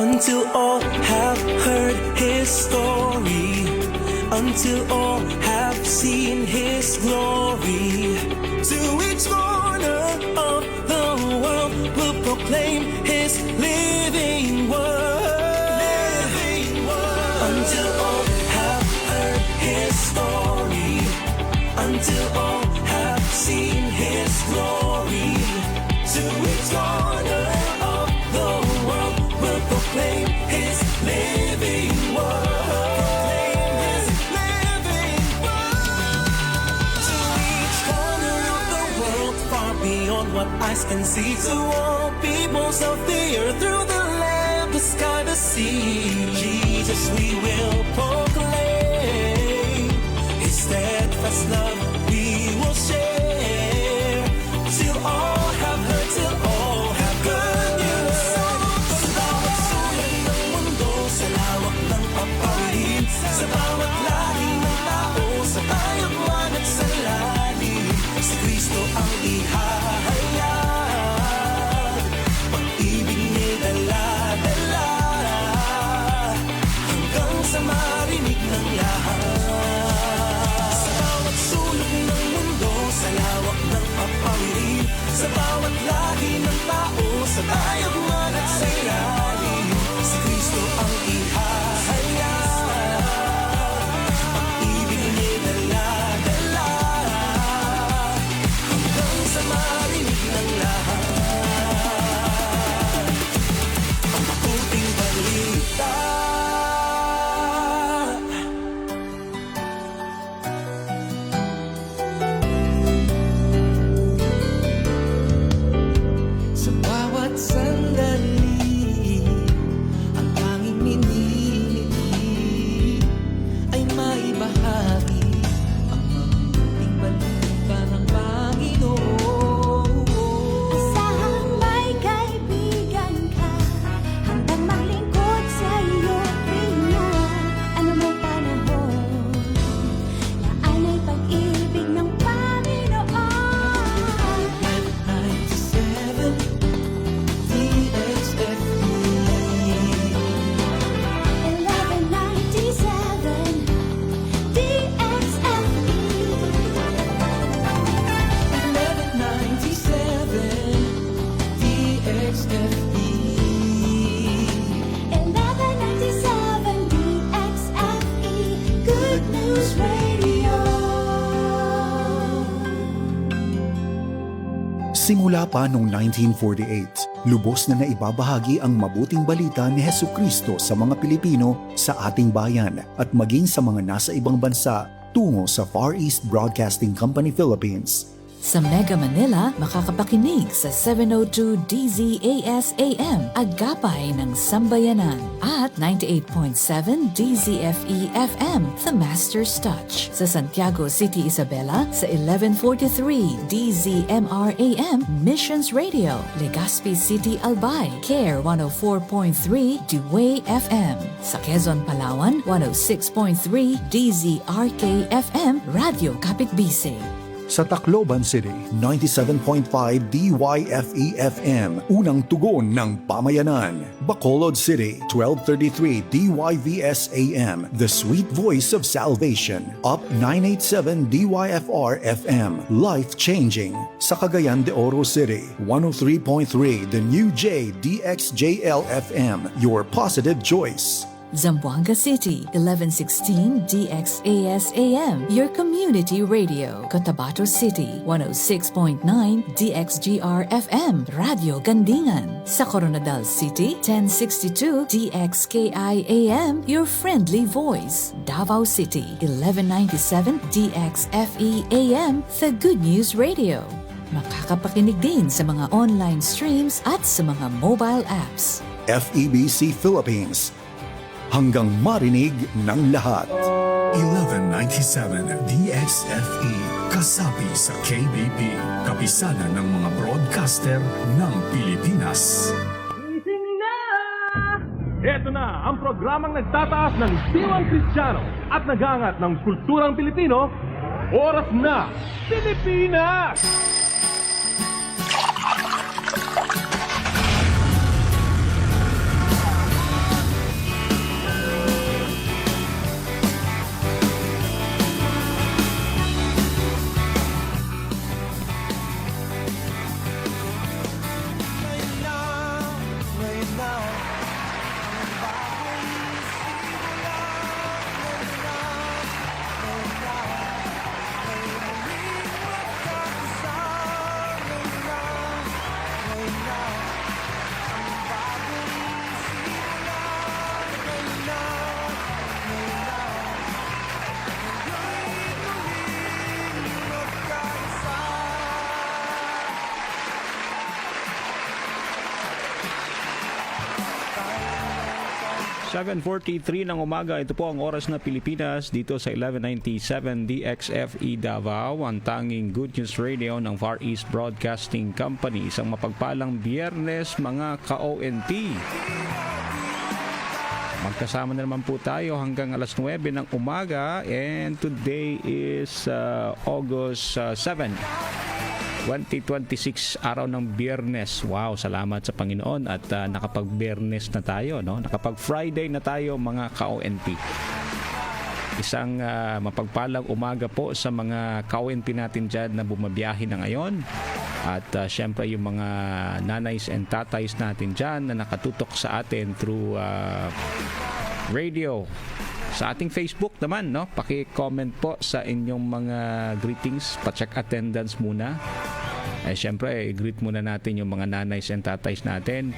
until all have heard his story, until all have seen his glory. To each corner of the world will proclaim his living word, until all have heard his story, until all have seen his glory. To each corner of the world will proclaim his living word, proclaim his living word. To each corner of the world, far beyond what eyes can see, to all peoples of the earth, through the land, the sky, the sea, Jesus we will proclaim. His steadfast love we will share, till all have heard, till all have good news. Sa bawat sulay ng mundo, sa lawak ng papawiin, sa bawat lahi ng tao, sa tayagman at sa lalim, si Kristo ang ihahayag, pag-ibig ni'y dala-dala, hanggang sa marinig ng lahat. Sa bawat sulok ng mundo, sa lawak ng papawiin, sa bawat lahi ng tao, sa tayagman at sa lalim, si Kristo ang ihahayag, pag-ibig ni'y dala-dala, hanggang sa marinig ng lahat. Ang mabuting balita. Sa bawat sandali, ang tanging minili ay maibahagi ang mabuting balita ng Panginoon. Asahang may kaibigan ka, handang maglingkod sa iyo tuwing ano mang panahon, na ay pag-ibig ng Panginoon. 97 DXFE. 1197 DXFE. 1197 DXFE. 1197 DXFE, Good News Radio. Simula pa noong 1948, lubos na naibabahagi ang mabuting balita ni Hesukristo sa mga Pilipino sa ating bayan at maging sa mga nasa ibang bansa tungo sa Far East Broadcasting Company Philippines. Sa Mega Manila, makakapakinig sa 702 DZAS AM, Agapay ng Sambayanan, at 98.7 DZFE FM, The Master's Touch. Sa Santiago City, Isabela, sa 1143 DZMR AM, Missions Radio. Legazpi City, Albay, CARE 104.3 Dewey FM. Sa Quezon, Palawan, 106.3 DZRK FM, Radio Kapitbisig. Sa Tacloban City, 97.5 DYFE-FM, unang tugon ng pamayanan. Bacolod City, 1233 DYVS-AM, the sweet voice of salvation. Up 987 DYFR-FM, life-changing. Sa Cagayan de Oro City, 103.3 The New J DXJL-FM, your positive choice. Zamboanga City, 1116 DXAS-AM, your community radio. Cotabato City, 106.9 DXGR-FM, Radio Gandingan. Sa Coronadal City, 1062 DXKI-AM, your friendly voice. Davao City, 1197 DXFE-AM, the Good News Radio. Makakapakinig din sa mga online streams at sa mga mobile apps. FEBC Philippines, hanggang marinig ng lahat. 1197 DXFE, kasapi sa KBP, kapisanan ng mga broadcaster ng Pilipinas. Gising na! Ito na ang programang nagtataas ng diwang Kristiyano at nag-aangat ng kulturang Pilipino. Oras na, Pilipinas! 7:43 ng umaga, ito po ang oras na Pilipinas dito sa 1197 DXFE Davao, ang tanging Good News Radio ng Far East Broadcasting Company. Isang mapagpalang Biyernes mga ka-ONP. Magkasama na naman po tayo hanggang alas 9 ng umaga, and today is August 7. 2026, araw ng Biyernes. Wow, salamat sa Panginoon at nakapag-Biyernes na tayo, no? Nakapag-Friday na tayo mga ka-ONP. Isang mapagpalang umaga po sa mga ka-ONP natin dyan na bumabiyahe na ngayon. At syempre yung mga nanays and tatays natin dyan na nakatutok sa atin through radio. Sa ating Facebook naman, no? Paki-comment po sa inyong mga greetings, pa-check attendance muna. Syempre, greet muna natin yung mga nanays and tatays natin.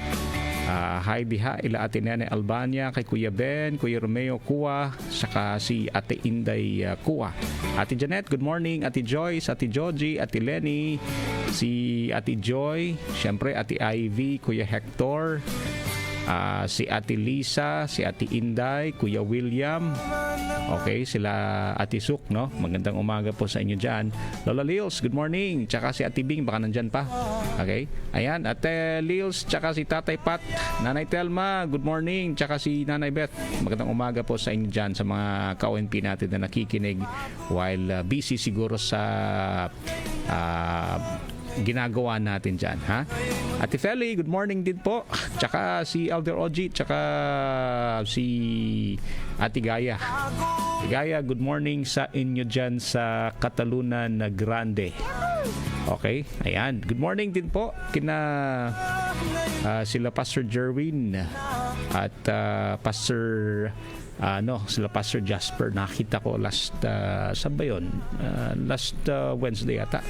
Hi diha, ila Ate Nene Albania, kay Kuya Ben, Kuya Romeo Kua, saka si Ate Inday Kua. Ate Janet, good morning. Ate Joyce, Ate Joji, Ate Lenny, si Ate Joy, syempre Ate Ivy, Kuya Hector, si Ate Lisa, si Ate Inday, Kuya William. Okay, sila Ate Suk, no? Magandang umaga po sa inyo dyan. Lola Lils, good morning. Tsaka si Ate Bing, baka nandyan pa. Okay, ayan, Ate Lils, tsaka si Tatay Pat, Nanay Telma, good morning. Tsaka si Nanay Beth, magandang umaga po sa inyo dyan, sa mga ka-ONP natin na nakikinig while busy siguro sa ginagawa natin dyan, ha? Ate Feli, good morning din po. Tsaka si Elder Oji, tsaka si Ate Gaya. Ate Gaya, good morning sa inyo dyan sa Catalunan Grande. Okay, ayan. Good morning din po kina sila Pastor Jerwin at Pastor sila Pastor Jasper. Nakita ko last saan ba yun? Last Wednesday ata.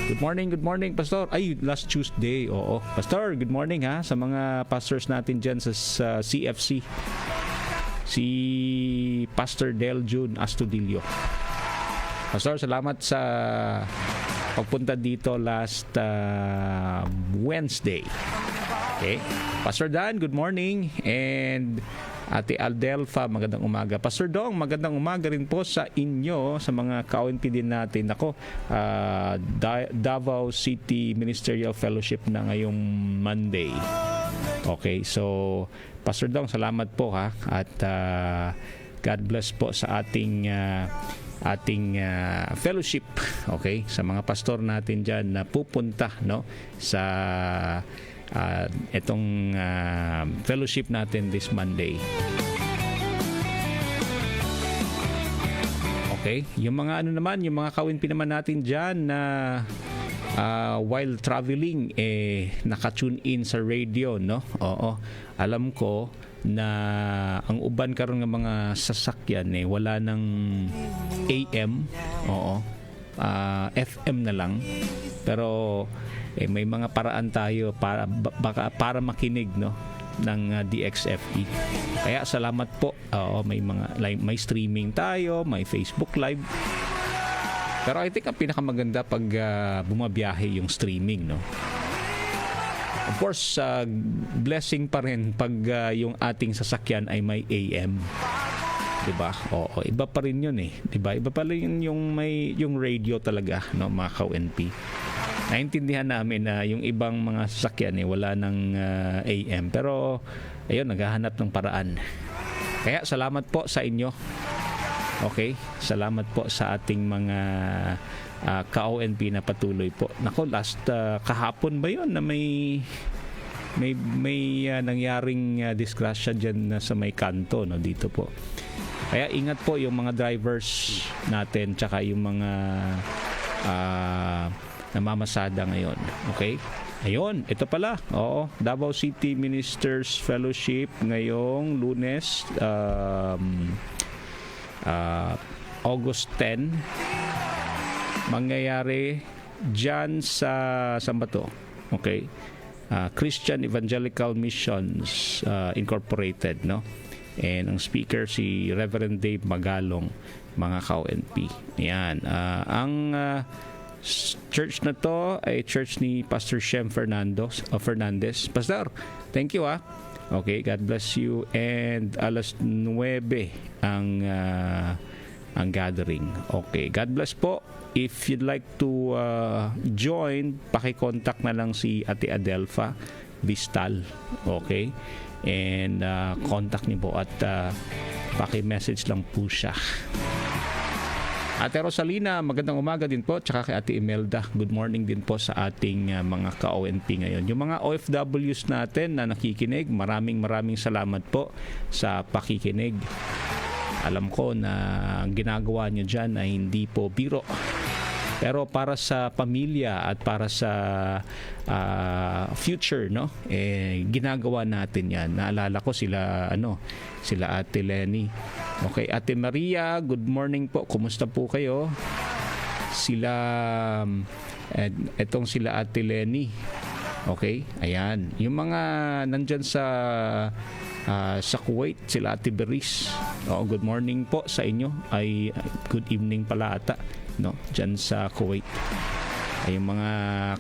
Good morning, Pastor. Ay, last Tuesday, oo. Pastor, good morning ha, sa mga pastors natin dyan sa CFC. Si Pastor Del June Astudillo. Pastor, salamat sa pagpunta dito last Wednesday. Okay. Pastor Dan, good morning. And Ate Aldelfa, magandang umaga. Pastor Dong, magandang umaga rin po sa inyo, sa mga ka-ONP din natin. Ako, Davao City Ministerial Fellowship na ngayong Monday. Okay, so Pastor Dong, salamat po ha. At God bless po sa ating fellowship. Okay, sa mga pastor natin dyan na pupunta, no, sa itong fellowship natin this Monday. Okay, yung mga naman, yung mga ka-ONP naman natin dyan na while traveling, naka-tune in sa radio, no? Oo, alam ko na ang uban karon ng mga sasakyan wala ng AM, oo, FM na lang, pero may mga paraan tayo para makinig, no, ng DXFE. Kaya salamat po. May streaming tayo, may Facebook Live. Pero I think ang pinakamaganda pag bumabiyahe yung streaming, no. Of course, blessing pa rin pag yung ating sasakyan ay may AM. 'Di ba? Oo, iba pa rin 'yun 'di ba? Iba pa rin yung may yung radio talaga, no, mga ka-ONP. Naintindihan namin na yung ibang mga sasakyan wala ng AM, pero ayun, naghahanap ng paraan. Kaya salamat po sa inyo. Okay? Salamat po sa ating mga ka-ONP na patuloy po. Nako, last kahapon ba 'yon na may nangyaring disgrasya diyan sa may kanto, no, dito po. Kaya ingat po yung mga drivers natin, tsaka yung mga namamasada ngayon. Okay? Ayun, ito pala. Oo, Davao City Ministers Fellowship ngayong Lunes, August 10. Mangyayari dyan sa Sambato. Okay? Christian Evangelical Missions Incorporated, no? And ang speaker si Reverend Dave Magalong, mga ka-ONP. Yan. Ang church na to ay church ni Pastor Shem Fernandez. Pastor, thank you Okay, God bless you. And alas 9 ang gathering. Okay, God bless po. If you'd like to join, paki-contact na lang si Ate Adelpha Vistal. Okay? And contact niyo po at paki-message lang po siya. Ate Rosalina, magandang umaga din po. Tsaka kay Ate Imelda, good morning din po sa ating mga ka-ONP ngayon. Yung mga OFWs natin na nakikinig, maraming salamat po sa pakikinig. Alam ko na ginagawa nyo dyan ay hindi po biro. Pero para sa pamilya at para sa future, no? Ginagawa natin 'yan. Naalala ko sila Ate Lenny. Okay, Ate Maria, good morning po. Kumusta po kayo? Sila sila Ate Lenny. Okay? Ayan. Yung mga nandyan sa Kuwait, sila Ate Beris. Good morning po sa inyo. Ay good evening pala ata, no? Diyan sa Kuwait. Ay yung mga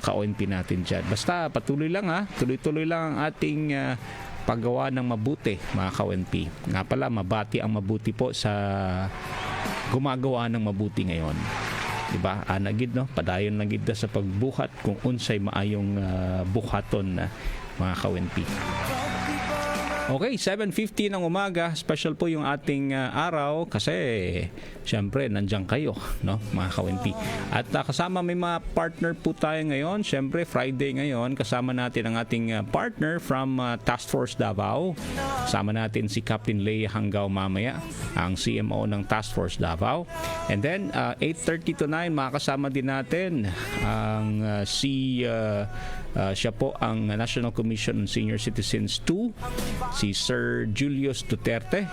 ka-ONP natin diyan. Basta patuloy lang tuloy-tuloy lang ang ating paggawa ng mabuti, mga ka-ONP. Nga pala, mabati ang mabuti po sa gumagawa ng mabuti ngayon. Diba? Anagid, no? Padayon lang gid sa pagbuhat kung unsay maayong buhaton na mga ka-ONP. Okay, 7:50 ng umaga. Special po yung ating araw kasi syempre nandiyan kayo, no, mga ka-ONP. At kasama may mga partner po tayo ngayon. Syempre Friday ngayon, kasama natin ang ating partner from Task Force Davao. Kasama natin si Captain Leia Hanggao mamaya, ang CMO ng Task Force Davao. And then 8:30 to 9 makakasama din natin ang siya po ang National Commission on Senior Citizens 2, si Sir Julius Duterte.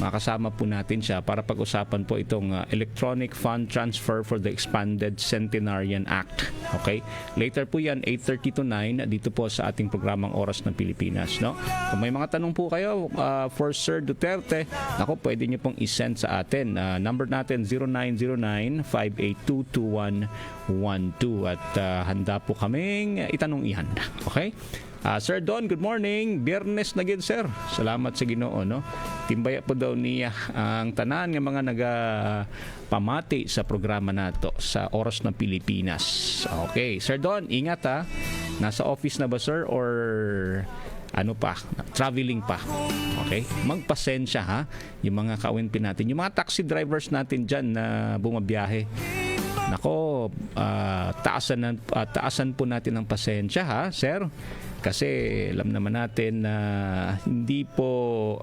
Makasama po natin siya para pag-usapan po itong Electronic Fund Transfer for the Expanded Centenarian Act. Okay? Later po yan, 8:30 to 9, dito po sa ating programang Oras ng Pilipinas. No? Kung may mga tanong po kayo for Sir Duterte, ako, pwede nyo pong isend sa atin. Number natin 0909-582-2112 at handa po kaming itanong iyan. Okay? Sir Don, good morning. Biyernes na gid, sir. Salamat sa Ginoo, no? Timbaya po daw niya ang tanan nga mga pamati sa programa nato sa Oras ng Pilipinas. Okay, Sir Don, ingat ha. Nasa office na ba, sir, or traveling pa? Okay? Magpasensya ha, yung mga ka-ONP natin, yung mga taxi drivers natin dyan na bumabiyahe. Nako, taasan po natin ang pasensya ha, sir. Kasi alam naman natin na hindi po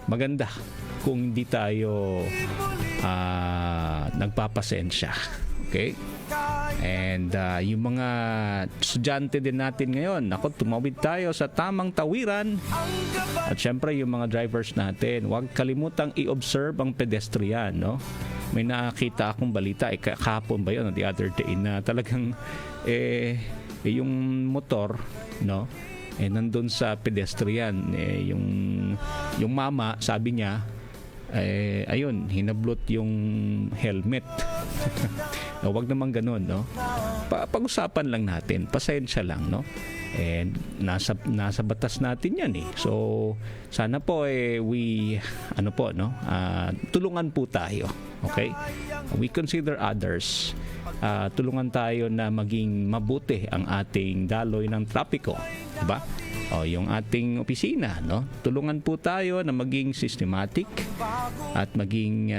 maganda kung hindi tayo nagpapasensya. Okay? And yung mga estudyante din natin ngayon, tumawid tayo sa tamang tawiran. At syempre yung mga drivers natin, huwag kalimutang i-observe ang pedestrian, no? May nakita akong balita, kahapon ba yun, the other day, na talagang yung motor, no, nandun sa pedestrian, yung mama, sabi niya, ayun, hinablot yung helmet. Wag naman ganun, no? Pag-usapan lang natin, pasensya lang, no? And nasa batas natin yan eh. So sana po tulungan po tayo. Okay? We consider others. Tulungan tayo na maging mabuti ang ating daloy ng trapiko, diba? Yung ating opisina, no? Tulungan po tayo na maging systematic at maging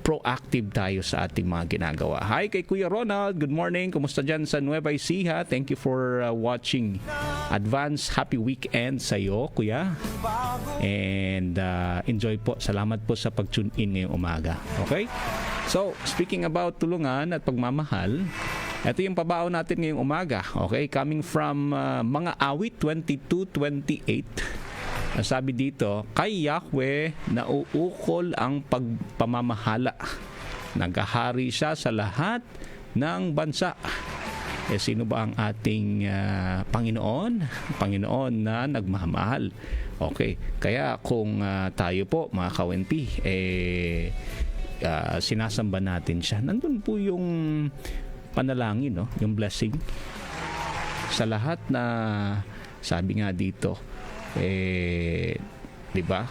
proactive tayo sa ating mga ginagawa. Hi kay Kuya Ronald, good morning. Kumusta dyan sa Nueva Ecija? Thank you for watching. Advance happy weekend sa iyo, Kuya. And enjoy po. Salamat po sa pag-tune in ngayong umaga. Okay? So, speaking about tulungan at pagmamahal, ito yung pabaon natin ngayong umaga. Okay? Coming from Mga Awit 22:28. Sabi dito, kay Yahweh nauukol ang pagpamamahala. Naghahari siya sa lahat ng bansa. Sino ba ang ating Panginoon? Panginoon na nagmamahal. Okay, kaya kung tayo po, mga ka-ONP, sinasamba natin siya. Nandun po yung panalangin, no? Yung blessing sa lahat na Sabi nga dito, 'di ba?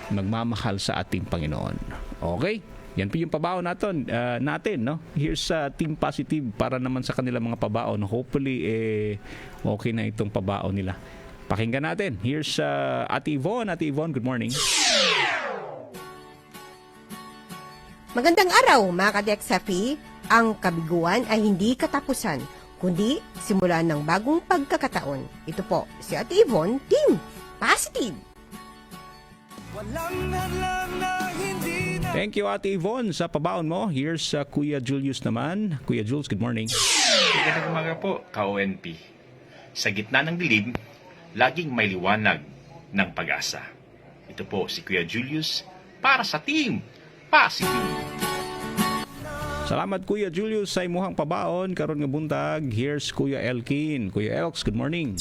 Magmamahal sa ating Panginoon. Okay? Yan po yung pabaon natin, no? Here's Team Positive para naman sa kanilang mga pabaon. Hopefully, okay na itong pabaon nila. Pakinggan natin. Here's Ate Yvonne. Ate Yvonne, good morning. Magandang araw, mga ka-DXFE. Ang kabiguan ay hindi katapusan, kundi simula ng bagong pagkakataon. Ito po, si Ate Yvonne, Team Positive. Walang hadlang na hindi na Thank you, Ate Yvonne, sa pabaon mo. Here's Kuya Julius naman. Kuya Jules, good morning. Magandang umaga po, ka-ONP. Sa gitna ng dilim, laging may liwanag ng pag-asa. Ito po si Kuya Julius para sa Team Positive. Salamat, Kuya Julius, sa imuhang pabaon. Karon nga buntag, here's Kuya Elkin. Kuya Elks, good morning.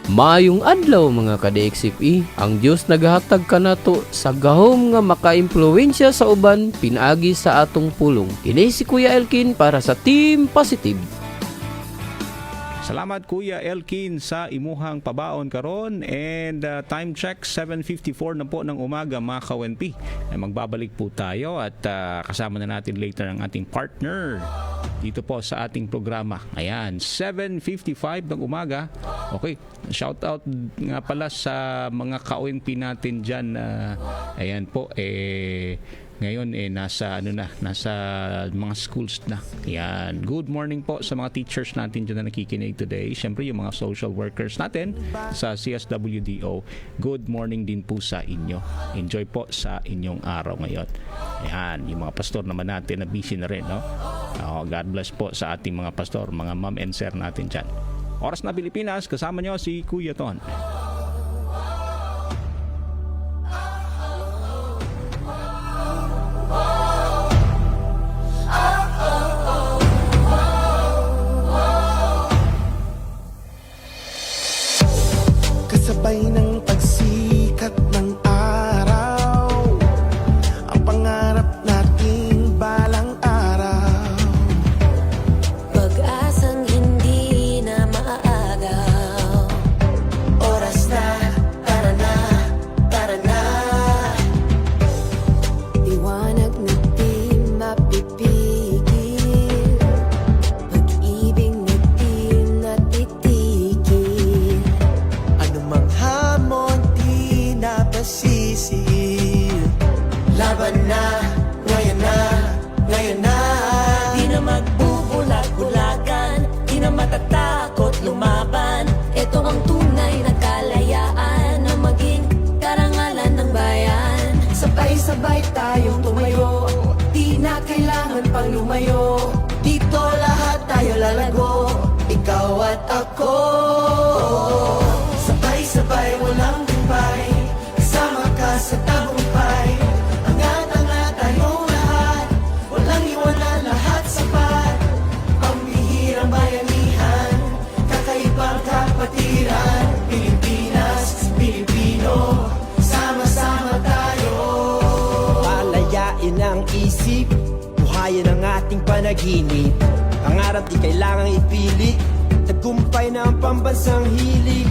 Maayong adlaw mga ka-DXFE, ang Dios nagahatag kanato sa gahom nga maka-impluwensya sa uban pinaagi sa atong pulong. Kini si Kuya Elkin para sa Team Positive. Salamat, Kuya Elkin, sa imuhang pabaon karon, and time check 7:54 na po ng umaga, mga ka-ONP. Ay magbabalik po tayo at kasama na natin later ang ating partner dito po sa ating programa. Ayan, 7:55 ng umaga. Okay, shout out nga pala sa mga ka-ONP natin diyan. Ayan po, ngayon nasa mga schools na. Yan. Good morning po sa mga teachers natin dyan na nakikinig today. Siyempre yung mga social workers natin sa CSWDO. Good morning din po sa inyo. Enjoy po sa inyong araw ngayon. Yan. Yung mga pastor naman natin na busy na rin, no? God bless po sa ating mga pastor, mga ma'am and sir natin dyan. Oras na Pilipinas, kasama nyo si Kuya Ton. kasabay ng pagsikat ng araw, ang pangarap nating balang araw. Pag-asang hindi na maaagaw. Oras na, tara na, tara na. Liwanag na di mapipigil, pag-ibig na di natitigil. Anumang hamon di napasisil. Laban na, ngayon na, ngayon na. Di na magbubulag-bulagan, di na matatakot lumaban. Ito ang tunay na kalayaan, na maging karangalan ng bayan. Sabay-sabay tayong tumayo, di na kailangan pang lumayo. Dito lahat tayo lalago, ikaw at ako. Sabay-sabay walang gumpay, kasama ka sa tagumpay. Angat-angat tayong lahat, walang iwanan, lahat sapat. Pambihirang bayanihan, kakaibang kapatiran. Pilipinas, Pilipino, sama-sama tayo. Palayain ang isip, buhayin ang ating panaginip. Pangarap di kailangang ipili, tagumpay na ang pambansang hilig.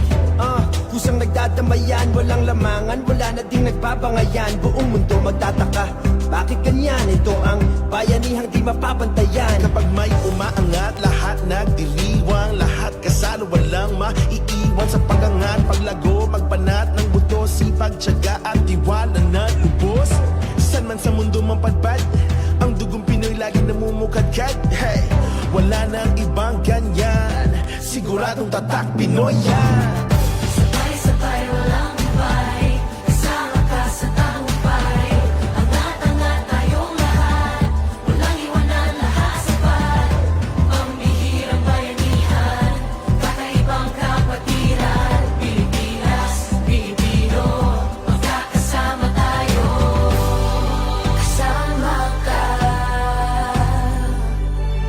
Kusang nagdadamayan, walang lamangan, wala na ding nagbabangayan. Buong mundo magtataka, bakit ganyan? Ito ang bayanihang di mapapantayan. Kapag may umaangat, lahat nagdiriwang, lahat kasalo, walang maiiwan sa pagangat. Paglago, magbanat ng buto, sipag, tiyaga at tiwala na lubos. San man sa mundo mapadpad, ang dugong Pinoy lagi namumukadkad. Hey, wala nang ibang ganyan, siguradong tatak Pinoy yan. Sabay-sabay walang gumpay, kasama ka sa tagumpay. Angat-angat tayong lahat, walang iwanan, lahat sapat. Pambihirang bayanihan, kakaibang kapatiran. Pilipinas, Pilipino, magkakasama tayo. Kasama ka,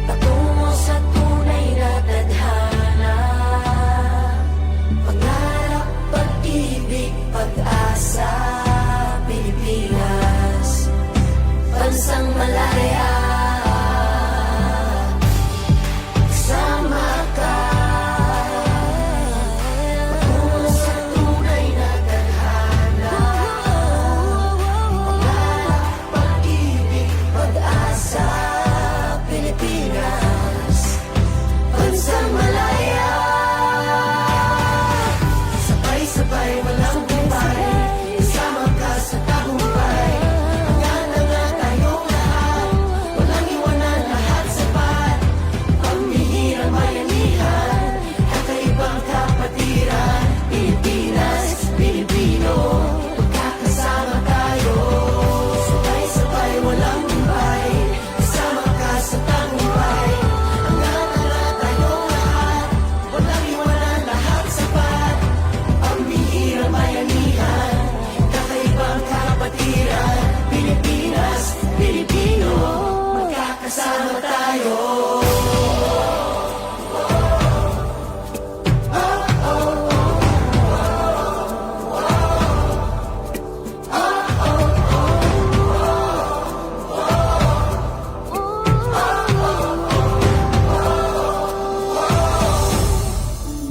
patungo sa tunay na tadhana.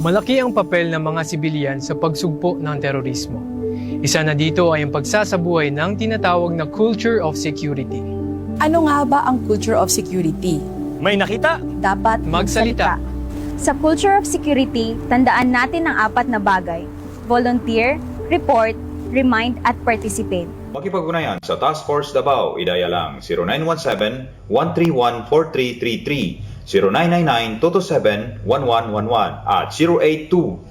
Malaki ang papel ng mga sibilyan sa pagsugpo ng terorismo. Isa na dito ay ang pagsasabuhay ng tinatawag na culture of security. Ano nga ba ang culture of security? May nakita? Dapat magsalita. Sa culture of security, tandaan natin ang 4 na bagay: volunteer, report, remind, at participate. Makipag-ugnayan sa Task Force Davao, idaya lang 0917-131-4333, 0999-227-1111 at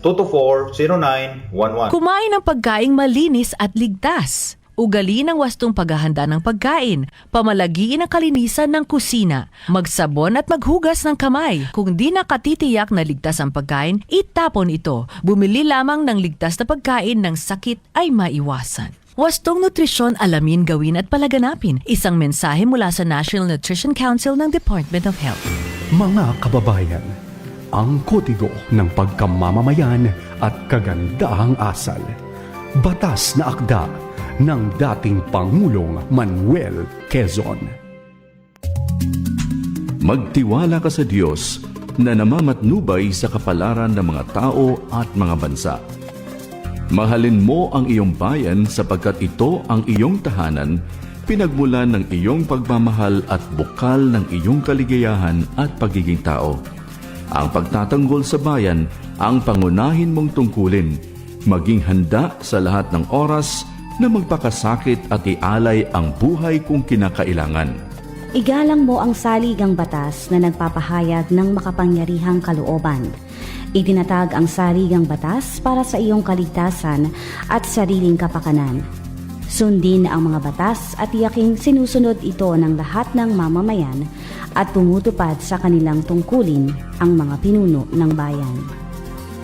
082-224-0911. Kumain ng pagkaing malinis at ligtas. Ugaliin ang wastong paghahanda ng pagkain. Pamalagiin ang kalinisan ng kusina. Magsabon at maghugas ng kamay. Kung di nakatitiyak na ligtas ang pagkain, itapon ito. Bumili lamang ng ligtas na pagkain ng sakit ay maiwasan. Wastong nutrisyon, alamin, gawin at palaganapin. Isang mensahe mula sa National Nutrition Council ng Department of Health. Mga kababayan, ang kodigo ng pagkamamamayan at kagandahang asal. Batas na akda ng dating Pangulong Manuel Quezon. Magtiwala ka sa Diyos na namamatnubay sa kapalaran ng mga tao at mga bansa. Mahalin mo ang iyong bayan sapagkat ito ang iyong tahanan, pinagmulan ng iyong pagmamahal at bukal ng iyong kaligayahan at pagiging tao. Ang pagtatanggol sa bayan ang pangunahin mong tungkulin, maging handa sa lahat ng oras na magpakasakit at ialay ang buhay kung kinakailangan. Igalang mo ang saligang batas na nagpapahayag ng makapangyarihang kalooban. Itinatag ang saligang batas para sa iyong kaligtasan at sariling kapakanan. Sundin ang mga batas at tiyaking sinusunod ito ng lahat ng mamamayan at tumutupad sa kanilang tungkulin ang mga pinuno ng bayan.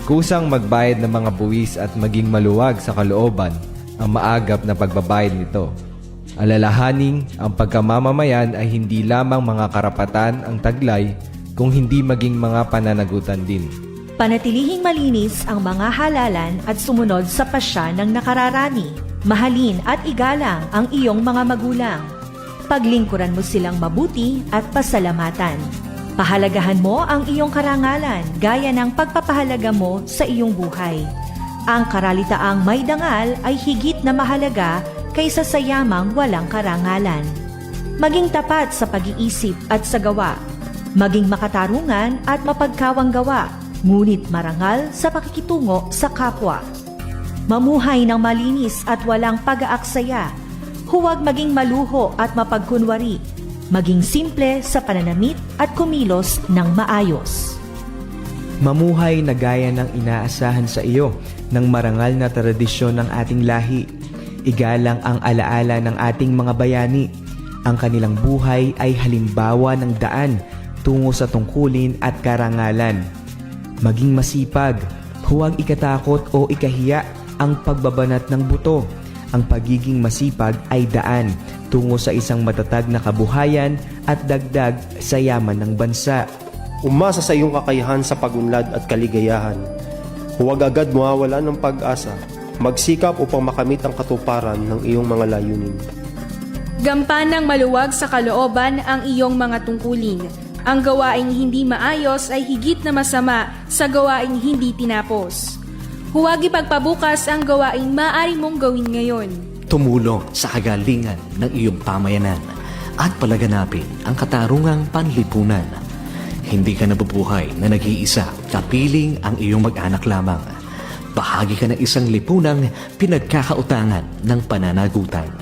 Kusang magbayad ng mga buwis at maging maluwag sa kalooban ang maagap na pagbabayad nito. Alalahaning ang pagkamamamayan ay hindi lamang mga karapatan ang taglay, kung hindi maging mga pananagutan din. Panatilihing malinis ang mga halalan at sumunod sa pasya ng nakararani. Mahalin at igalang ang iyong mga magulang. Paglingkuran mo silang mabuti at pasalamatan. Pahalagahan mo ang iyong karangalan gaya ng pagpapahalaga mo sa iyong buhay. Ang karalitaang may dangal ay higit na mahalaga kaysa sa yamang walang karangalan. Maging tapat sa pag-iisip at sa gawa. Maging makatarungan at mapagkawang gawa, ngunit marangal sa pakikitungo sa kapwa. Mamuhay ng malinis at walang pag-aaksaya. Huwag maging maluho at mapagkunwari. Maging simple sa pananamit at kumilos ng maayos. Mamuhay na gaya ng inaasahan sa iyo ng marangal na tradisyon ng ating lahi. Igalang ang alaala ng ating mga bayani. Ang kanilang buhay ay halimbawa ng daan tungo sa tungkulin at karangalan. Maging masipag, huwag ikatakot o ikahiya ang pagbabanat ng buto. Ang pagiging masipag ay daan tungo sa isang matatag na kabuhayan at dagdag sa yaman ng bansa. Umasa sa iyong kakayahan sa pagunlad at kaligayahan. Huwag agad mawawalan ng pag-asa. Magsikap upang makamit ang katuparan ng iyong mga layunin. Gampanang maluwag sa kalooban ang iyong mga tungkulin. Ang gawaing hindi maayos ay higit na masama sa gawaing hindi tinapos. Huwag ipagpabukas ang gawaing maaari mong gawin ngayon. Tumulong sa kagalingan ng iyong pamayanan at palaganapin ang katarungang panlipunan. Hindi ka nabubuhay na nag-iisa, kapiling ang iyong mag-anak lamang. Bahagi ka ng isang lipunang pinagkakautangan ng pananagutan.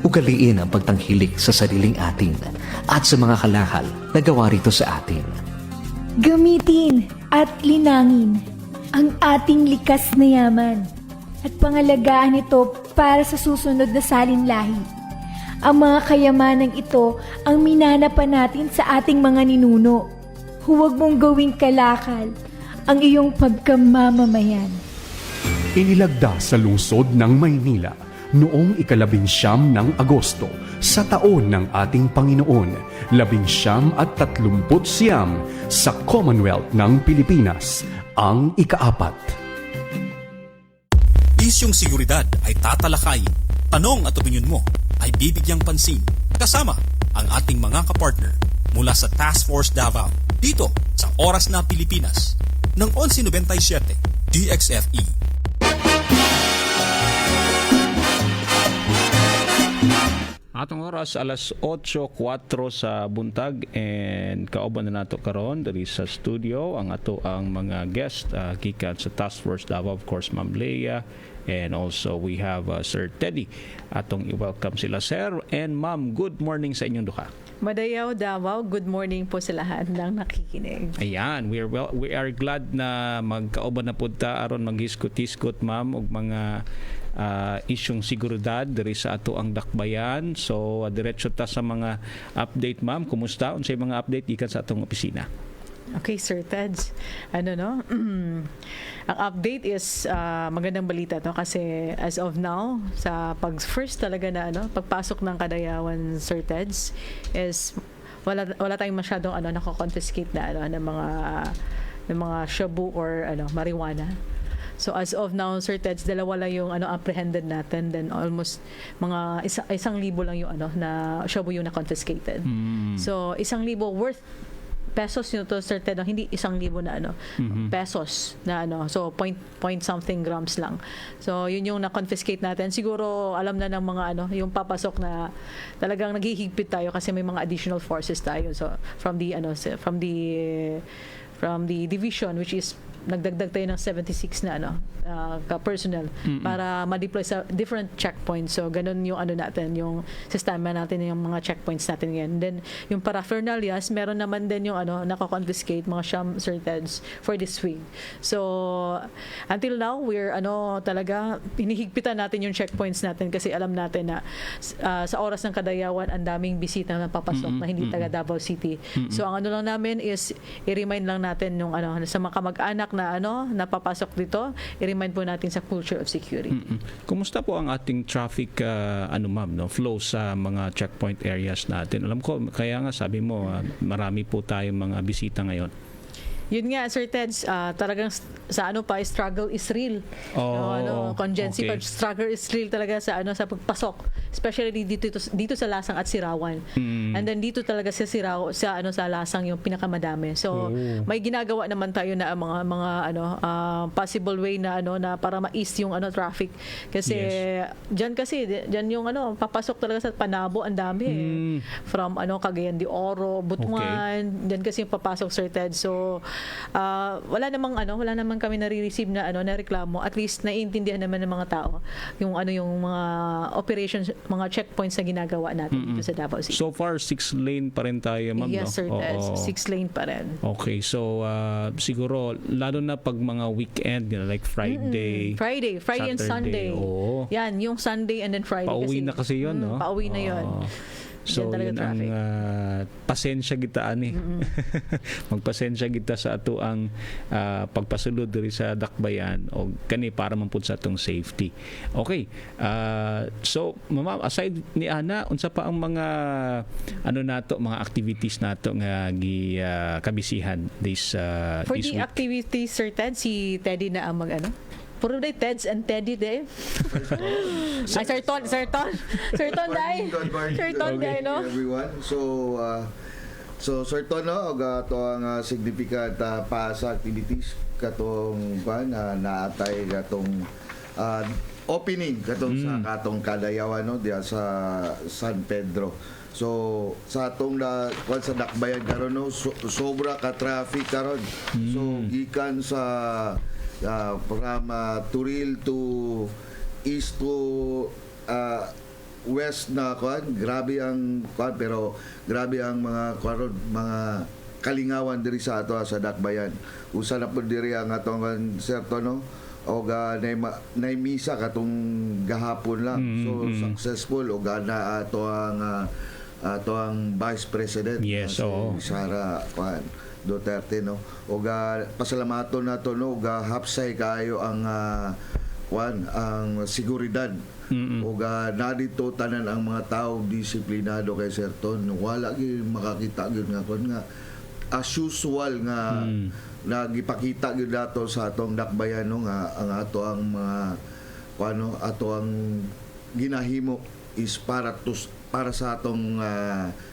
Ugaliin ang pagtanghilik sa sariling atin at sa mga kalahal na gawa rito sa atin. Gamitin at linangin ang ating likas na yaman at pangalagaan ito para sa susunod na salinlahi. Ang mga kayamanang ito ang minanapan natin sa ating mga ninuno. Huwag mong gawing kalakal ang iyong pagkamamamayan. Inilagda sa lungsod ng Maynila noong 19 ng Agosto sa taon ng ating Panginoon, 1939 sa Commonwealth ng Pilipinas, ang ika-4. Isyong seguridad ay tatalakay. Tanong at opinyon mo ay bibigyang pansin. Kasama ang ating mga kapartner mula sa Task Force Davao dito sa Oras na Pilipinas. ng 1197 DXFE. Atong oras alas 8:04 sa buntag and kauban na nato karon diri sa studio ang ato ang mga guest gikan sa Task Force Davao, of course Ma'am Leia, and also we have Sir Teddy. Atong i-welcome sila Sir and Ma'am. Good morning sa inyong duha. Madayaw Davao, good morning po sa lahat ng nakikinig. Ayan, we are glad na magkauban na pud ta aron maghiskot-hiskot Ma'am og mga isyong seguridad diri sa ato ang dakbayan. So diretso ta sa mga update Ma'am. Kumusta unsay mga update gikan sa atong opisina? Okay, Sir Teds. Ang update is magandang balita to kasi as of now sa first talaga na pagpasok ng Kadayawan, Sir Teds, is wala tayong masyadong nako-confiscate na ng mga shabu or marijuana. So as of now, Sir Teds, dalawa lang yung apprehended natin, then almost mga 1,000 lang yung na shabu yung na-confiscated. So 1,000 worth pesos yun to, Sir Ted, hindi 1,000 na pesos na so point something grams lang. So yun yung na-confiscate natin. Siguro alam na ng mga yung papasok na talagang naghihigpit tayo kasi may mga additional forces tayo. So from the division, which is nagdagdag tayo ng 76 na ka-personnel para ma-deploy sa different checkpoints. So ganun yung natin, yung sistema natin, yung mga checkpoints natin ngayon. And then yung paraphernalias, meron naman din yung nako-confiscate mga sham certeds for this week. So until now, we're talaga hinihigpitan natin yung checkpoints natin kasi alam natin na sa oras ng Kadayawan ang daming bisita na papasok na hindi taga Davao City. So ang lang namin is i-remind lang natin yung sa mga kamag-anak na napapasok dito, i-remind po natin sa culture of security. Kumusta po ang ating traffic Ma'am, flow sa mga checkpoint areas natin? Alam ko kaya nga sabi mo marami po tayong mga bisita ngayon. Yun nga, Sir Teds, talagang sa struggle is real. Congency, okay. Struggle is real talaga sa sa pagpasok, especially dito sa Lasang at Sirawan. And then dito talaga sa sa Lasang yung pinakamadami. So may ginagawa naman tayo na mga possible way na na para ma-ease yung traffic kasi diyan yung papasok talaga sa Panabo ang dami from Cagayan de Oro, Butuan, diyan kasi yung papasok, Sir Ted. So wala namang kami nare-receive na na reklamo. At least naiintindihan naman ng mga tao yung yung mga operations, mga checkpoints na ginagawa natin dito sa Davao City. So far 6 lane pa rin tayo, Ma'am. Yes, Sir Ted. 6 lane pa rin. Okay, so siguro lalo na pag mga weekend like Friday Saturday, and Sunday. Yan, yung Sunday and then Friday pauwi na kasi yun, no? Pauwi na yun. So yun ang pasensya kita magpasensya kita sa ato ang pagpasulod diri sa dakbayan o kani para man pud sa atong safety. Okay. So Ma'am, aside ni Ana, unsa pa ang mga nato, mga activities nato nga kabisihan this for this the week? activities, Sir Ted, si Teddy na ang puro day Teds and Teddy day. Ay, Sir Ton day. Sir Ton day, no? Everyone. So Sir Ton, og ato ang significant pa sa activities katong naatay katong opening katong sa katong Kadayawan diya sa San Pedro. So sa atong sa dakbayan karon sobra ka traffic karon. So gikan sa from Turil to east to west na grabe ang pero grabe ang mga kalingawan diri sa ato sa dakbayan. Usa na pud diri ang atong serto og nay misa katong gahapon lang. So successful og na ato ang Vice President si Sara Duterte og pasalamaton nato og hapsay kayo ang ang seguridad og nadito tanan ang mga tao disiplinado kay Sir Ton. Wala gyud makakita gyud nga as usual nga nagipakita gyud dato sa atong dakbayan nga ang ato ang mga ato ang ginahimo is para para sa atong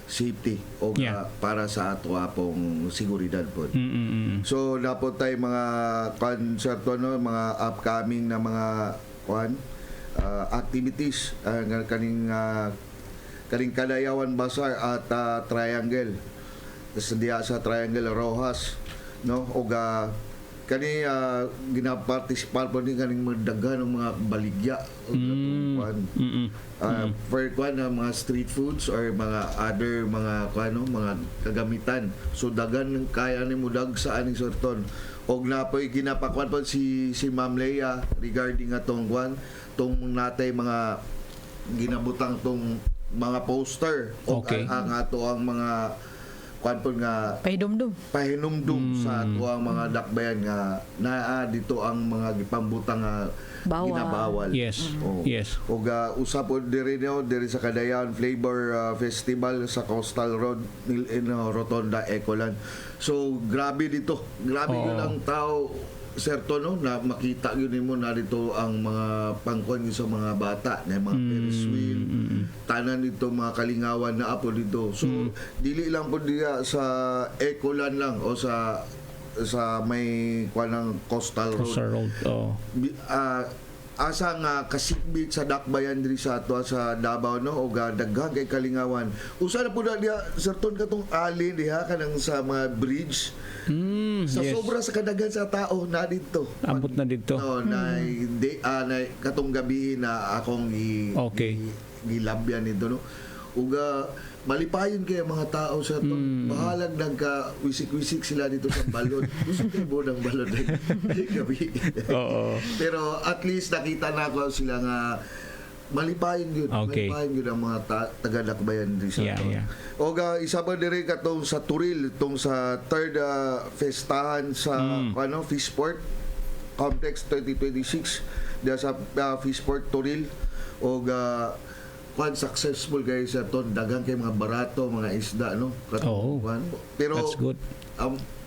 safety o para sa ato apong seguridad po. So dapat tay mga konserto no, mga upcoming na mga activities kaning Kadayawan Bazaar at Triangle. Diya sa Triangle Rojas no og kani ginaparticipate po din kaning magdaghan ng mga baligya for mga street foods or mga other mga mga kagamitan, so dagan ng kaya ni mudag sa aning sorton og napoy ginapakuan po si Ma'am Leia regarding atong tong natay mga ginabutang tong mga poster o ang ato ang mga nga pahinumdum sa ato ang mga dakbayan nga naa dito ang mga gipambutang nga ginabawal. Yes. Og usap po diri sa Kadayawan Flavor Festival sa Coastal Road in Rotonda, Ecoland. So grabe dito. Grabe yun ang tao serto no na makita yun mo na dito ang mga pangkuan sa mga bata na mga Ferris wheel tanan dito mga kalingawan na apo dito. So dili lang po diya sa Ecoland lang o sa may kuan ng Coastal Road. Asa nga kasitbit sa dakbayan diri sa ato sa Davao no o daghang kay kalingawan. Usa na po na diha serton katong ali diha kanang sa mga bridge. Sa sobra sa kadaghan sa tao na dito. Ambot na dito. No, na katong gabi na akong gilabyan nito no. Uga malipayon kay mga tao sa to. Bahalag nagka wisik-wisik sila dito sa balon. Gusto kay bodang balon gabi. Pero at least nakita na ko sila nga malipayon yun. Malipayon yun ang mga taga-dakbayan din sa to. O isa pa diri katong sa Turil, itong sa third festahan sa Fishport Complex 2026 diya sa Fishport Turil o successful guys sa ton dagang kay mga barato mga isda no pero that's good.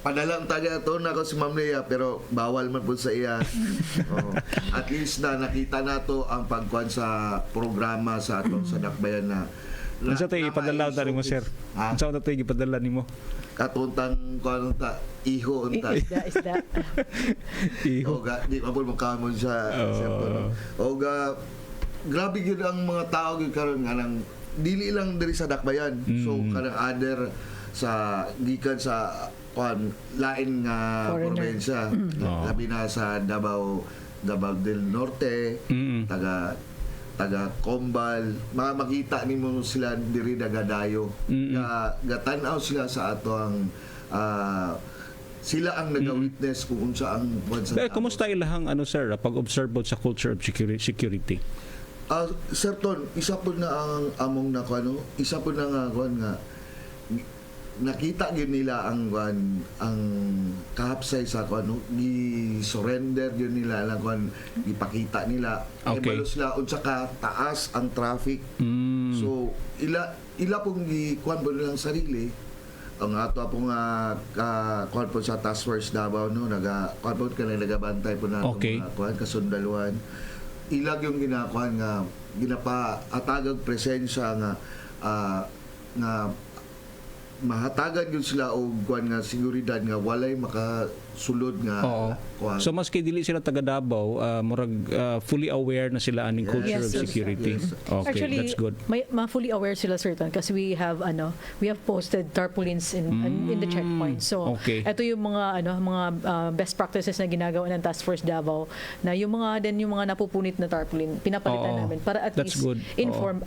Padalang taga to na ko si Ma'am Leia pero bawal man po sa iya. At least na nakita nato ang pagkuan sa programa sa aton sa dakbayan na unsa tay ipadala ta nimo sir? Unsa tay ipadala nimo? Katuntang kuan ta iho unta. Isda. Iho ga di pa po makamon sa grabe gyud ang mga tao gyud karon nga nang dili lang diri sa dakbayan. So kanang other sa gikan sa lain nga probinsya. Labi na sa Davao del Norte, taga Combal, makita nimo sila diri dagadayo. Gatanaw sila sa ato ang sila ang naga-witness kung unsa ang kumusta ilahang sir pag-observe sa culture of security? Sir Ton, isa po na ang among isa po na nga nakita gyud nila ang kahapsay sa gi-surrender gyud nila lang ipakita nila balos sila unsa ka taas ang traffic. So ila pong gi-kuan po nilang sarili ang ato pong kuan po sa Task Force Davao no kuan po nagabantay po nato mga kuan kasundaluhan. Ilag yung ginakuan nga ginapa-atagag presensya nga mahatagan yun sila o kuan nga seguridad nga walay makasulod nga kuan. So maski dili sila taga Davao murag fully aware na sila aning culture of security. Okay, actually, that's good. Fully aware sila certain kasi we have posted tarpaulins in the checkpoint. So ito yung mga mga best practices na ginagawa ng Task Force Davao na yung mga napupunit na tarpaulin pinapalitan namin para at least inform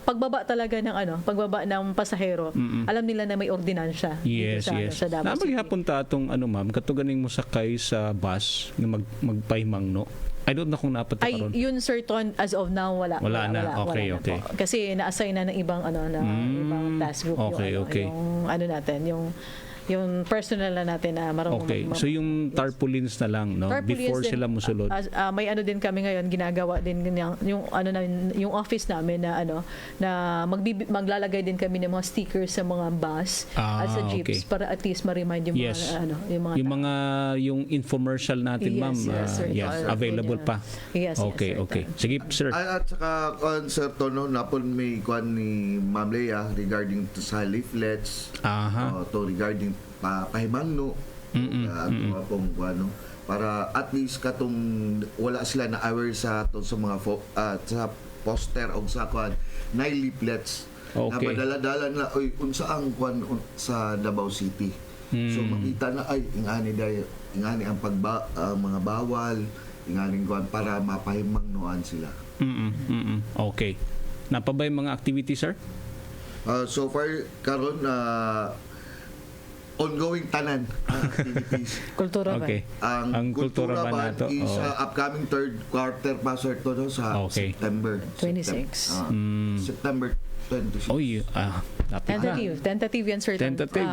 pagbaba talaga ng pagbaba ng pasahero alam nila na may ordinansya sa Davao City. Namagihapon ta atong ma'am katuganing mo sakay sa bus nga magpahimang no. I don't know kung napata karon. Yun certain as of now wala. Wala na. Okay. Kasi na-assign na ng ibang ibang task group yung natin yung yung personal na natin na marunong Okay. So yung tarpaulins na lang, no? Tarpaulins Before din, sila musulod. may ano din kami ngayon, ginagawa din yung ano na yung office namin na ano na maglalagay din kami ng mga stickers sa mga bus at sa jeeps para at least ma-remind yung mga yung infomercial natin, ma'am. Available pa. Yes. Okay. Sige, sir. At saka concert no napon may kwan ni Ma'am Lea regarding to sa leaflets. To regarding pahimangno. Pong ano para at least katong wala sila na aware sa mga sa poster o sa kwan na leaflets na madala-dala na unsa ang kwan sa Davao City. So makita na ingani ang mga bawal, ingani kwan para mapahimangnoan sila. Okay. Napabay mga activities, sir? So far karon ongoing tanan activities. Kultura ba? Okay. Ang kultura ba nato is upcoming third quarter pa sir to sa September 26. September 26. Tentative yan, sir. Tentative.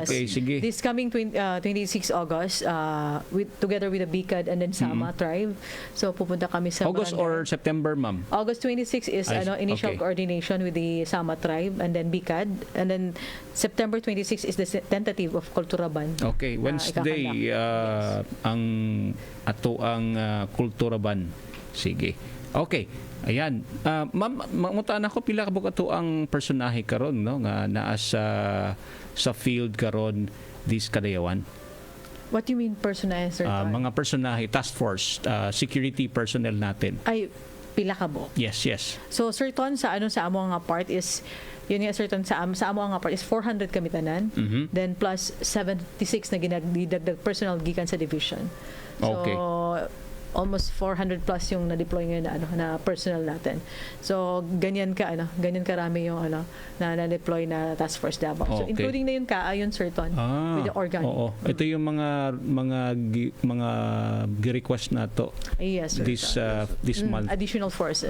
Okay, sige. This coming 26 August, together with the BICAD and then Sama Tribe. So pupunta kami sa August or September, ma'am? August 26 is initial coordination with the Sama Tribe and then BICAD, and then September 26 is the tentative of Kultura Ban. Okay, Wednesday ang Kultura Ban. Sige. Okay. Ayan. Ma'am, mamutaan ako pila kabuk ato ang personahe karon, no, nga naa sa field karon this kadayawan. What do you mean personahe, sir? Mga personahe, task force, security personnel natin. Ay, pila kabuk. Yes. So sir Ton, sa amo nga part is yun nga, sir Ton, sa amo nga part is 400 kami tanan. Then plus 76 na ginagdagdag personal gikan sa division. So almost 400 plus yung na-deploy ngayon na personal natin. So ganyan karami yung na na-deploy na task force Davao. So including na yun yun, sir Ton, with the organ. Oo. Ito yung mga request na to. Yes, sir. This month. Additional forces.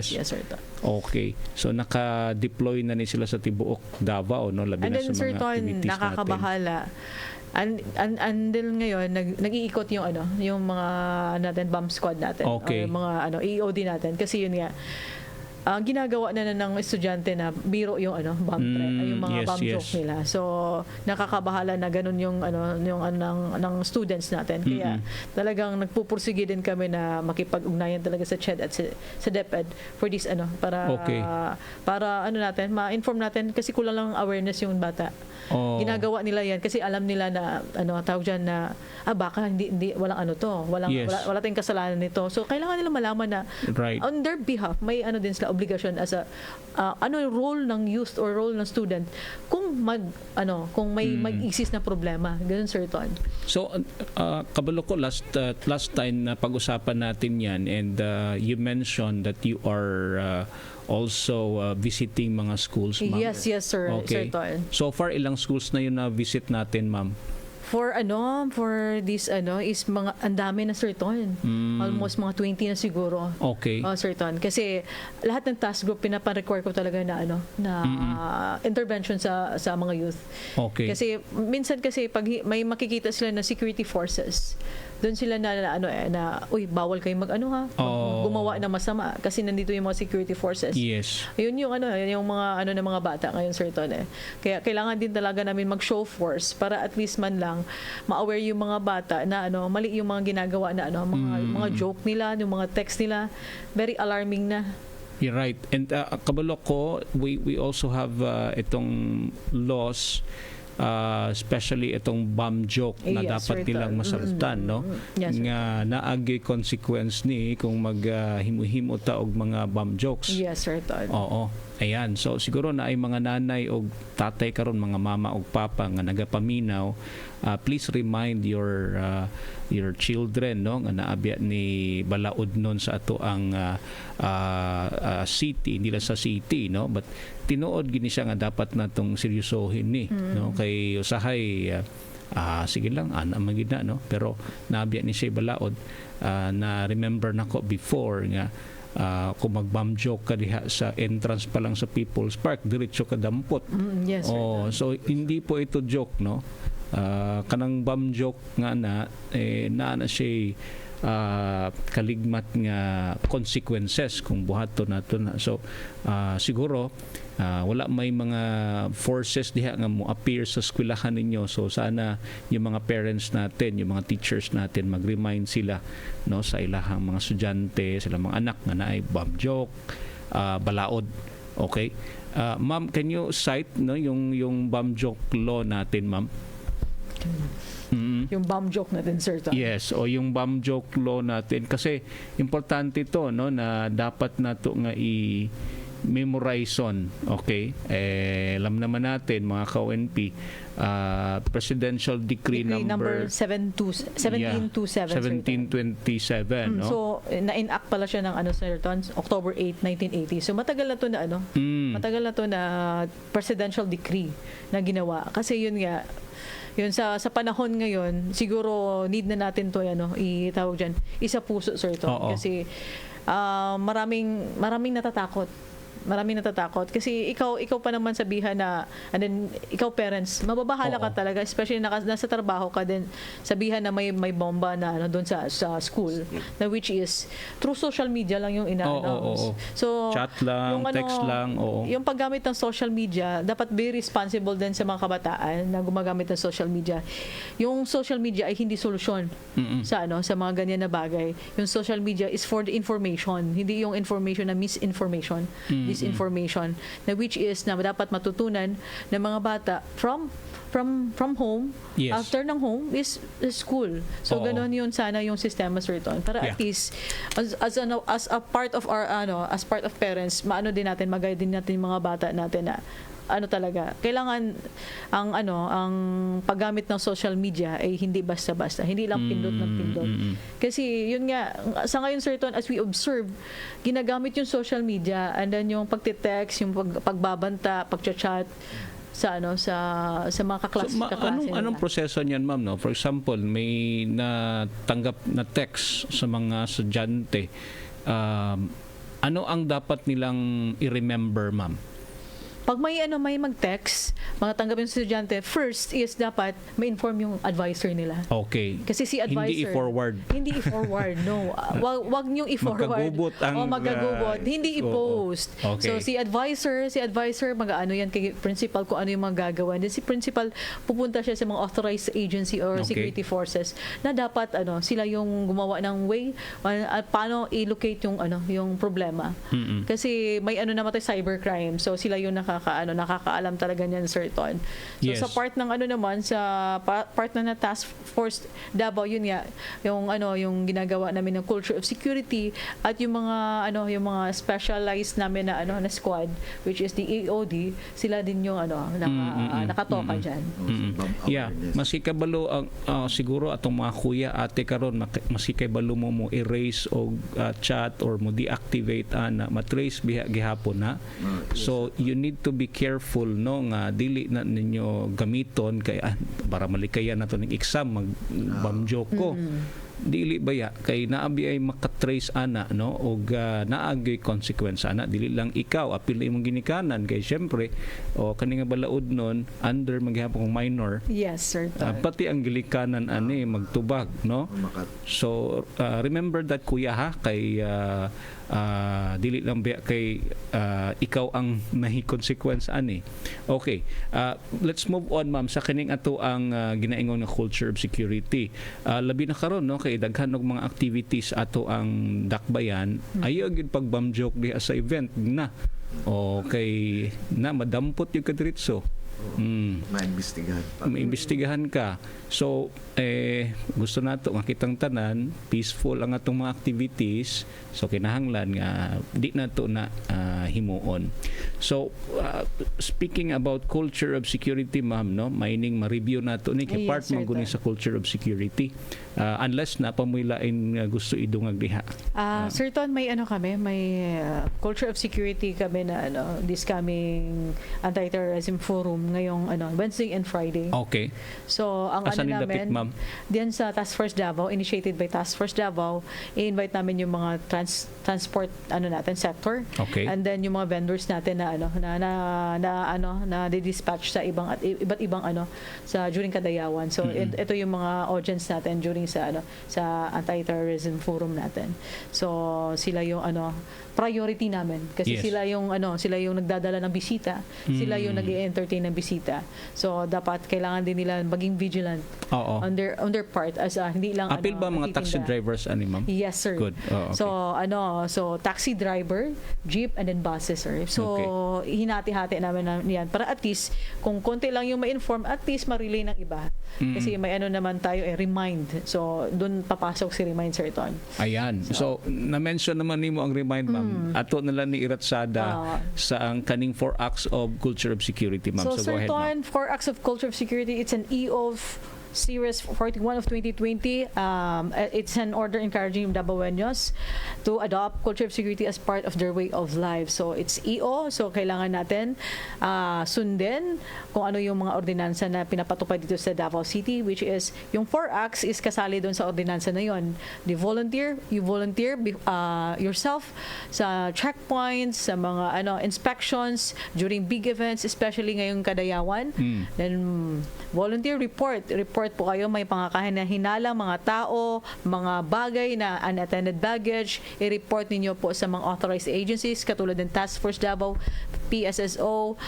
Yes, sir Ton. Okay. So naka-deploy na ni sila sa tibuok Davao, no, labi and na then, sa sir mga Ton, activities nakakabahala. Until ngayon nag-iikot yung mga natin bomb squad natin or mga EOD natin kasi yun nga ginagawa na ng estudyante na biro yung bomb threat yung mga bomb joke nila. So nakakabahala na ganun yung ng students natin. Kaya talagang nagpupursige din kami na makipag-ugnayan talaga sa CHED at sa DepEd for this para natin ma-inform natin kasi kulang lang awareness yung bata. Ginagawa nila yan kasi alam nila na tawag dyan na baka hindi walang wala tayong kasalanan nito. So kailangan nila malaman na on their behalf may din sila obligasyon as a yung role ng youth or role ng student kung may mag-exist na problema. Ganun, sir Ton. So kabalo ko last time na pag-usapan natin yan, and you mentioned that you are also visiting mga schools, ma'am. Yes, sir. Okay. Sir Ton. So far, ilang schools na yun na visit natin, ma'am? For this is mga ang dami na, sir Ton. Almost mga 20 na siguro. Okay. Sir Ton. Kasi lahat ng task group pinaparequire ko talaga na intervention sa mga youth. Okay. Kasi minsan pag may makikita sila na security forces, doon sila bawal kayong gumawa ng masama kasi nandito yung mga security forces. Yes. Yun yung yung mga ng mga bata ngayon, sir Ton. Kaya kailangan din talaga namin mag-show force para at least man lang ma-aware yung mga bata na mali yung mga ginagawa na mga joke nila, yung mga text nila, very alarming na. You're right. And kabalo ko, we also have itong laws, especially itong bomb joke na dapat nilang masabtan, no? Yes, nga naagi consequence ni kung maghimo-himo ta og mga bomb jokes. Yes, sir. Oo. Ayan. So siguro na ay mga nanay o tatay karon, mga mama o papa nga nagapaminaw, please remind your children, no, nga naabya ni balaod nun sa ato ang city, nila sa city, no, but tinuod gini siya nga dapat natong seryosohin ni, no, kay usahay sige lang magid na, no, pero naabya ni siya balaod. Na remember nako before nga kung mag-bomb joke ka diha sa entrance pa lang sa People's Park, diretso ka dampot. Yes, sir. So hindi po ito joke, no? Kanang bomb joke nga na siya kaligmat nga consequences kung buhato nato na. So siguro wala may mga forces diha nga mo appear sa eskwelahan ninyo, so sana yung mga parents natin, yung mga teachers natin mag-remind sila, no, sa ilahang mga estudyante, sila mga anak nga naay bomb joke, balaod. Okay, ma'am, can you cite, no, yung bomb joke law natin, ma'am? Yung bomb joke natin, sir. Yes, o yung bomb joke law natin, kasi importante to, no, na dapat nato nga i-memorize on. Okay, alam naman natin mga ka-ONP, Presidential Decree number 1727. 1727, no? So na-enact pala siya ng Sir Ton, October 8, 1980. So matagal na to na matagal na to na presidential decree na ginawa, kasi yun nga, yun sa panahon ngayon, siguro need na natin to itawag diyan, isa puso, Sir Ton. Kasi maraming natatakot. Kasi ikaw pa naman sabihan na, and then ikaw parents, mababahala ka talaga, especially nasa trabaho ka din, sabihan na may bomba na doon sa school, na which is through social media lang yung ina-announce. So chat lang, text lang. Yung paggamit ng social media, dapat be responsible din sa mga kabataan na gumagamit ng social media. Yung social media ay hindi solusyon sa mga ganyan na bagay. Yung social media is for the information, hindi yung information na misinformation. Disinformation, na which is na dapat matutunan ng mga bata from home. Yes. After ng home is school. So ganoon yun sana yung sistema, Sir Ton, para at least as a part of our as part of parents, din natin, mag-guide din natin yung mga bata natin na talaga, kailangan ang paggamit ng social media ay hindi basta-basta, hindi lang pindot ng pindot. Kasi yun nga, sa ngayon, Sir Ton, as we observe, ginagamit yung social media, and then yung pagte-text, yung pagbabanta, pagchat-chat sa mga kaklase nila. Anong proseso niyan, ma'am, no? For example, may natanggap na text sa mga estudyante, ano ang dapat nilang i-remember, ma'am? Pag may mag-text, mga tanggapin ng estudyante, first is dapat ma-inform yung advisor nila. Okay. Kasi si advisor, Hindi i-forward, no. Wag niyong i-forward. Magagubot. Hindi i-post. Okay. So si advisor mag-ano yan kay principal kung ano yung magagawa. Then si principal, pupunta siya sa mga authorized agency or security forces na dapat sila yung gumawa ng way paano i-locate yung problema. Kasi may namatay cybercrime. So sila yung nakakaalam talaga niyan, Sir Ton. So Yes. sa part ng sa part na task force Davao, yun nga yung ginagawa namin ng culture of security, at yung mga specialized namin na na squad, which is the AOD, sila din yung nakatoka diyan. Yeah, maski kabalo ang siguro atong mga kuya ate karon, maski kay balo mo erase o chat or mo deactivate matrace biha gihapon na. So you need to be careful, no, nga dili na ninyo gamiton kay para malikayan nato ning exam mag-bomb joke ko. Dili baya kay naabi ay makatrace no, og naagay consequence dili lang ikaw apil imong ginikanan kay syempre kani nga balaod nun under maghapon minor. Yes, sir. Pati ang gilikanan magtubag, no. So remember that, kuya, ha, kay dili lang baya kay ikaw ang nahi consequence Okay, let's move on, ma'am, sa kining ato ang ginaingon nga culture of security. Labi na karon, no, kay daghan og mga activities ato ang dakbayan, ayo gyud pag bomb joke diha sa event na okay na madampot yung kadiritso. Maimbestigahan ka. So gusto nato nga kitang tanan peaceful ang atong mga activities, so kinahanglan nga di nato na himuon. So speaking about culture of security, ma'am, no, mining ma-review nato ni kay part man guni sa culture of security, unless na pamuilain gusto idungag diha. Sir Ton, may may culture of security kami na this coming anti-terrorism forum ngayong Wednesday and Friday. Okay. So, ang Asan ano nilapit, namin, ma'am? diyan sa Task Force Davao, initiated by Task Force Davao, i-invite namin yung mga transport natin sector. Okay. And then yung mga vendors natin na di-dispatch sa iba't ibang sa during Kadayawan. So, ito yung mga audience natin during sa anti-terrorism forum natin. So, sila yung priority namin kasi Yes. sila yung nagdadala ng bisita, sila yung nag-i-entertain ng bisita. So dapat kailangan din nila maging vigilant on their part as hindi lang Apil ba mga taxi nagtitinda. drivers ma'am? Yes, sir. Good. Okay. So taxi driver, jeep, and then buses, sir. So hinati-hati namin yan para at least kung konti lang yung ma-inform, at least ma-relay ng iba. Kasi may naman tayo remind. So doon papasok si remind, sir Ton. Ayan. So na-mention naman nimo ang remind, ma'am. Ato nila ni Iratsada sa ang kaning 4 acts of culture of security, ma'am. So So go Sir ahead, ma'am. Ton, 4 acts of culture of security, it's an EO Series 41 of 2020. It's an order encouraging Dabaweños to adopt culture of security as part of their way of life. So it's EO, so kailangan natin sundin kung ano yung mga ordinansa na pinapatupad dito sa Davao City, which is yung 4 acts is kasali doon sa ordinansa na yon. You volunteer yourself sa checkpoints, sa mga inspections during big events, especially ngayong Kadayawan. Then volunteer report po kayo, may pangakahinalang mga tao, mga bagay na unattended baggage, i-report ninyo po sa mga authorized agencies katulad ng Task Force Davao, PSSO,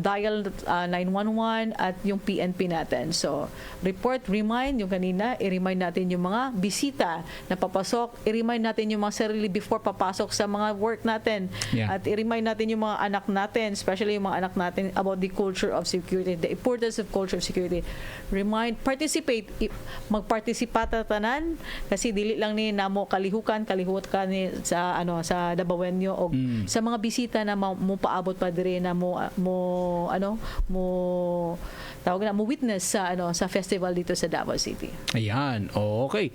dial 911 at yung PNP natin. So, remind yung kanina, i-remind natin yung mga bisita na papasok, i-remind natin yung mga sarili before papasok sa mga work natin. Yeah. At i-remind natin yung mga anak natin, especially yung mga anak natin about the culture of security, the importance of culture of security. Participate, magpartisipata tanan kasi dili lang ni namo kalihukan ni sa Dabawenyo o sa mga bisita na mo paabot pa dire na mo witness sa festival dito sa Davao City. Ayan. Okay.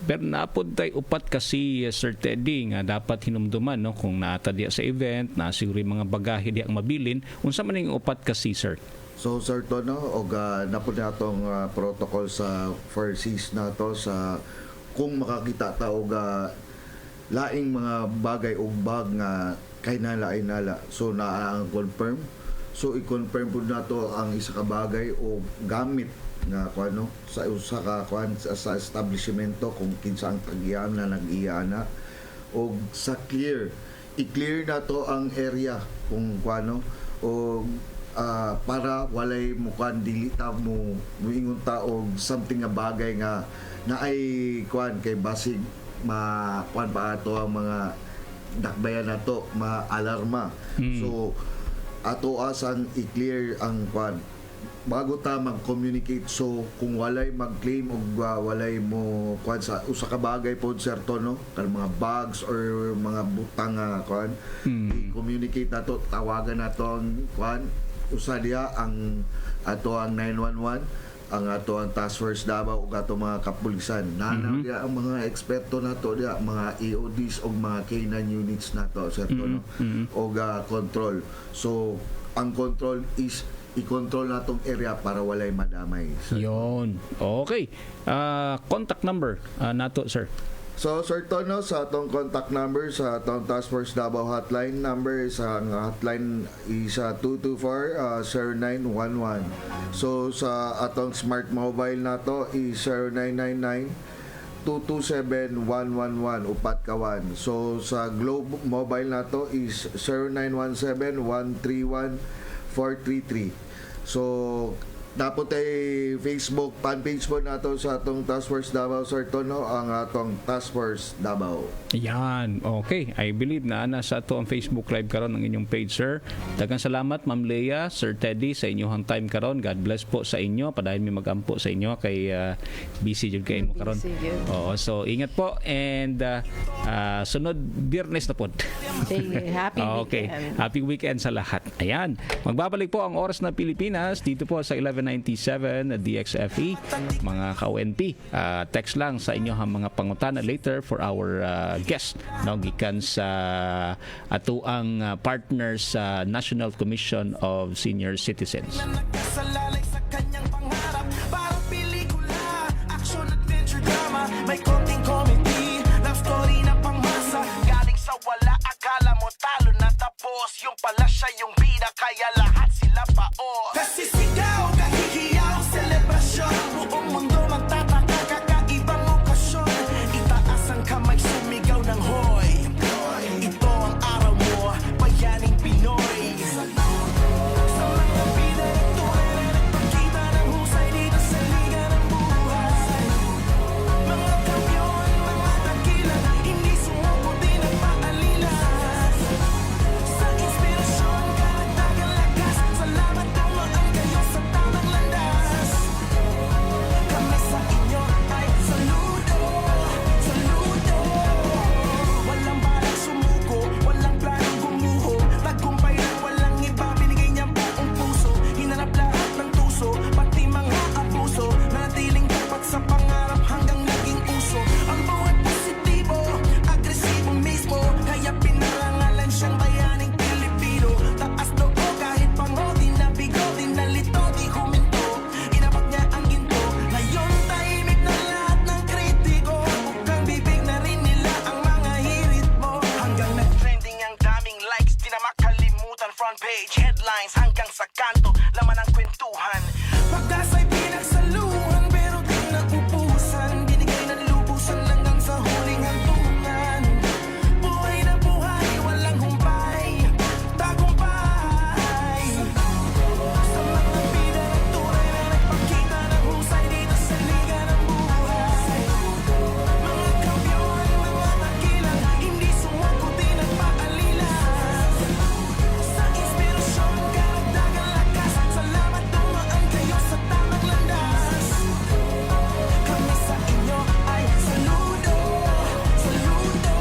Pero napod tayo upat kasi Sir Teddy nga dapat hinumduman kung naata diya sa event, na siguro mga bagahe diya ang mabilin. Unsa man ning upat kasi, sir? So sir Tono, napod na itong protocol sa 4Cs na to sa kung makakita ta og laing mga bagay o bag nga kay nala. So ang confirm. So i-confirm po na to ang isa ka bagay o gamit nga sa usa ka sa establishmento kung kinsa ang tagiyaan na nag-iyana o sa i-clear na to ang area kung o para walay mukan dili ta mo moingon ta og something nga bagay nga naay kay basig pa ato ang mga dakbayan nato ma-alarma. So ato asang i-clear ang bago ta mag-communicate. So kung walay mag-claim og walay mo sa usa ka bagay pod sir Tono, kan mga bags or mga butang i-communicate nato, tawagan nato ang usa diha ang ato ang 911, ang ato ang Task Force Davao ug ato mga kapulisan. Nanaw diha ang mga eksperto nato diha, mga EODs o mga K9 units nato sir Tono, og control. So ang control is i-control natong area para walay madamay. Yon. Okay. Contact number nato, sir. So, Sir Tono, sa atong contact number sa atong Task Force Davao hotline number, sa hotline is 224-0911. So, sa atong smart mobile nato is 0999-227-111 upat kawan. So, sa Globe mobile nato is 0917-131-433. So, dapat ay Facebook fanpage po nato sa atong Task Force Davao, Sir Tono, ang atong Task Force Davao. Yan. Okay. I believe na sa ato ang Facebook Live karon ang inyong page, sir. Daghang salamat, Ma'am Leah, Sir Teddy, sa inyong time karon. God bless po sa inyo. Padayon mi magampo sa inyo kay busy jud kay mo karon. Oo, so ingat po and sunod Biyernes na pod. Happy weekend. Okay. Happy weekend sa lahat. Ayan. Magbabalik po ang Oras na Pilipinas dito po sa 11 1197 DXFE, mga ka-ONP. Text lang sa inyo ang mga pangutana later for our guest, no, gikan sa atuang partners sa National Commission of Senior Citizens. Nagkasalalay sa kanyang pangarap, parang pelikula, action, adventure, drama. May konting comedy, love story na pangmasa. Galing sa wala, akala mo talo na tapos. Yung pala siya yung bida, kaya lahat sila paos. Kasi sigaw, kahihiyaw, selebrasyon. Buong mundo magtataka, kakaibang okasyon. Itaas ang kamay, sumigaw ng hoy. Ito ang araw mo, bayaning Pinoy. Sa mga bida, ito ay nagpakita ng husay dito sa liga ng buhay. Mga kampiyon, mga dakila, hindi sumuko din ang paalila. Sa inspirasyon, karagdagang lakas. Salamat dumaan kayo sa tamang landas. Kami sa inyo ay saludo, saludo. Walang balak sumuko, walang planong gumuho. Tagumpay na walang iba, binigay niya buong puso. Hinanap lahat ng tuso, pati mga abuso. Nanatiling tapat sa pangarap hanggang naging uso. Ang buhay positibo, agresibo mismo. Kaya pinarangalan siyang bayaning Pilipino. Taas loob kahit pango, di nabigo, di nalito, di huminto. Inabot niya ang ginto. Ngayon tahimik na lahat ng kritiko. Bukang bibig na rin nila ang mga hirit mo. Hanggang nag-trending ang daming likes, di na makalimutan. Front page, headlines, hanggang sa kanto, laman ang kwentuhan. Pagdasay pinagsaluhan, pero di naubusan. Binigay ng lubusan hanggang sa huling hantungan. Buhay na buhay, walang humpay, tagumpay. Sa mga bida ng tunay na nagpakita ng husay dito sa liga ng buhay. Mga kampiyon, mga dakila, hindi sumuko din ang paalila. Sa inspirasyon, karagdagang lakas. Salamat dumaan kayo sa tamang landas. Kami sa inyo ay saludo, saludo.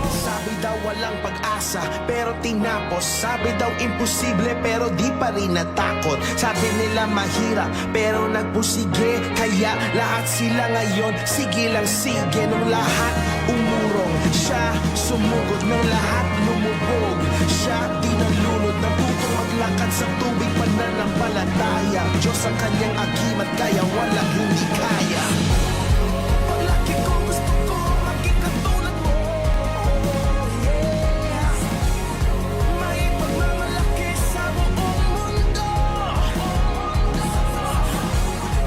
Sabi daw walang pag-asa, pero tinapos. Sabi daw imposible, pero di pa rin natakot. Sabi nila mahirap, pero nagpusige. Kaya lahat sila ngayon, sige lang sige. Nung lahat umurong, siya sumugod. Nung lahat lumubog, siya di nalunod. Naputong maglakad sa tubig, pananampalataya. Diyos ang kanyang agimat, kaya walang hindi kaya. Paglaki ko, gusto ko maging katulad mo. Yeah. May pagmamalaki sa buong mundo.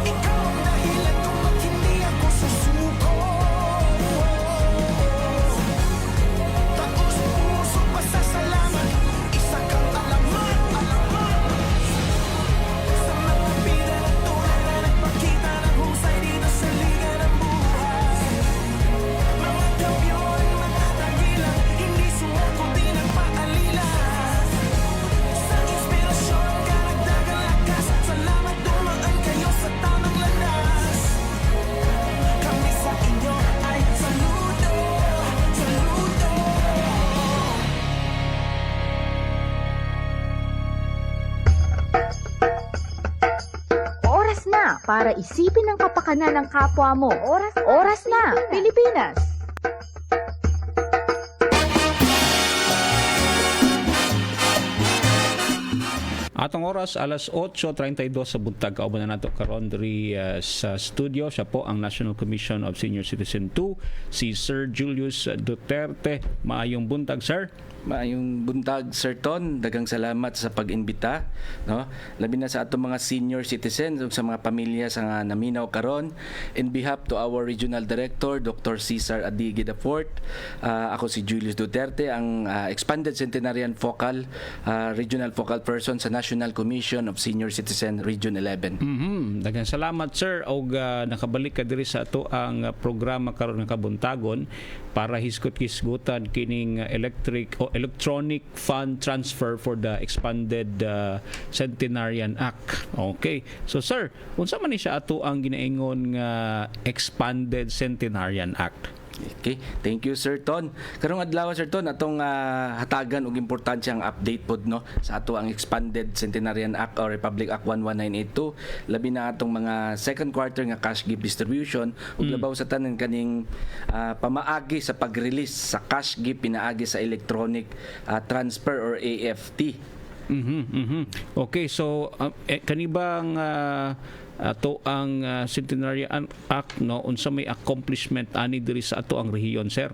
Ikaw ang dahilan kung ba't hindi ako susuko. Taos puso, pasasalamat. Isa kang alamat, alamat. Sa mga bida ng tunay na nagpakita ng husay dito sa liga ng buhay. Mga kampiyon, mga dakila, hindi sumuko din ang paalila. Sa inspirasyon, karagdagang lakas. Salamat dumaan kayo sa tamang landas. Kami sa inyo ay saludo, saludo. Oras na para isipin ang kapakanan ng kapwa mo. Oras na, Pilipinas! Atong oras, alas 8:32 sa buntag. Kauban na nato karon diri sa studio. Siya po ang National Commission of Senior Citizen 2, si Sir Julius Duterte. Maayong buntag, sir. Maayong buntag, Sir Ton. Daghang salamat sa pag-imbita, no? Labi na sa atong mga senior citizens ug sa mga pamilya sa nga naminaw karon. In behalf to our Regional Director, Dr. Cesar Adigui IV, ako si Julius Duterte, ang Expanded Centenarian Focal, Regional Focal Person sa National Commission of Senior Citizen Region 11. Daghang salamat, sir. Og nakabalik ka diri sa ato ang programa karon nga kabuntagon para hiskot-hisgutan kining electronic fund transfer for the Expanded Centenarian Act. Okay. So sir, unsa man ni siya ato ang ginaingon nga Expanded Centenarian Act? Okay, thank you Sir Ton. Karong adlaw Sir Ton atong hatagan og importansyang update pod no sa ato ang expanded Centenarian Act or Republic Act 11982 labi na atong mga second quarter nga cash gift distribution ug labaw sa tanan kaning pamaagi sa pag-release sa cash gift pinaagi sa electronic transfer or AFT. Okay, so kanibang ato ang Centenarian Act no unsa may accomplishment ani diri sa ato ang rehiyon, sir?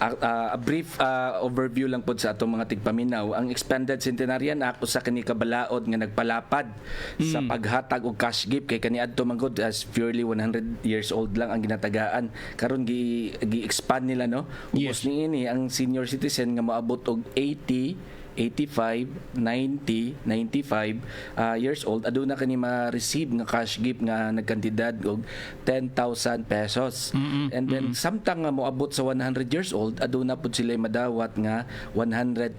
A brief overview lang po sa atong mga tigpaminaw. Ang Expanded Centenarian Act usa kani kabalaod nga nagpalapad sa paghatag og cash gift kay kaniadto manggod as purely 100 years old lang ang ginatagaan. Karon gi-expand nila no. Ubos niini ang senior citizen nga moabot og 80 85, 90, 95 years old aduna kani ma-receive nga cash gift nga nagkantidad og 10,000 pesos. And then samtang nga moabot sa 100 years old aduna pud sila madawat nga 100,000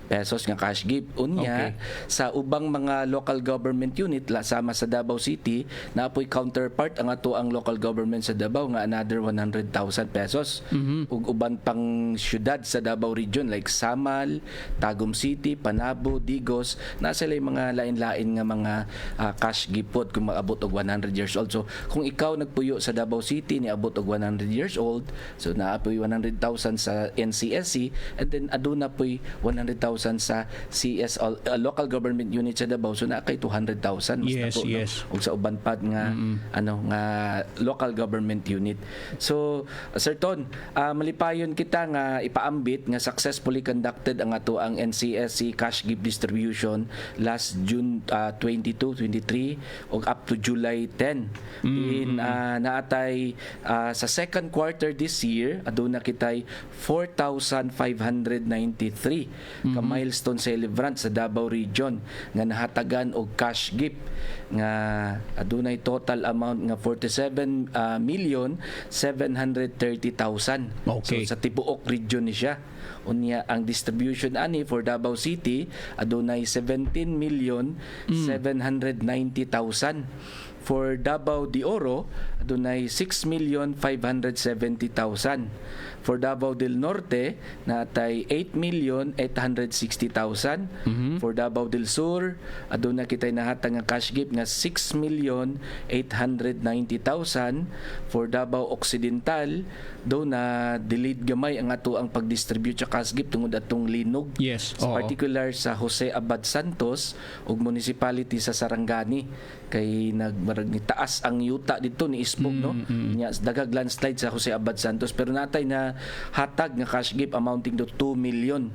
pesos nga cash gift. Unya sa ubang mga local government unit sama sa Davao City na apoy counterpart ang ato ang local government sa Davao nga another 100,000 pesos. Ug uban pang syudad sa Davao region like Samal, Tagum City, Panabo, Digos, na sila mga lain-lain nga mga cash gift pod kung maabot og 100 years old. So kung ikaw nagpuyo sa Davao City ni abot og 100 years old, so naapoy 100,000 sa NCSC and then aduna poy 100,000 sa CS local government unit sa Davao, so na kay 200,000 yes. ug sa uban pad nga nga local government unit. So Sir Ton, malipayon kita nga ipaambit nga successfully conducted ang ato ang NCSC cash gift distribution last June 22, 23 ug up to July 10. Naatay sa second quarter this year aduna kitay 4,593 ka milestone celebrant sa Davao region nga nahatagan og cash gift nga adunay total amount nga 47,730,000. Okay. So sa tibuok region ni siya. Unya ang distribution ani for Davao City adunay 17,790,000. For Davao de Oro adunay 6,570,000. For Davao del Norte natay 8,860,000. For Davao del Sur aduna kitay nahatag nga cash gift nga 6,890,000. For Davao Occidental do na delayed gamay ang ato ang pag-distribute sa cash gift tungod atong linog. Yes. Particular sa Jose Abad Santos ug municipality sa Sarangani kay taas ang yuta dito ni Ispog no. Nya dagag landslide sa Jose Abad Santos pero natay na hatag nga cash gift amounting to 2 million.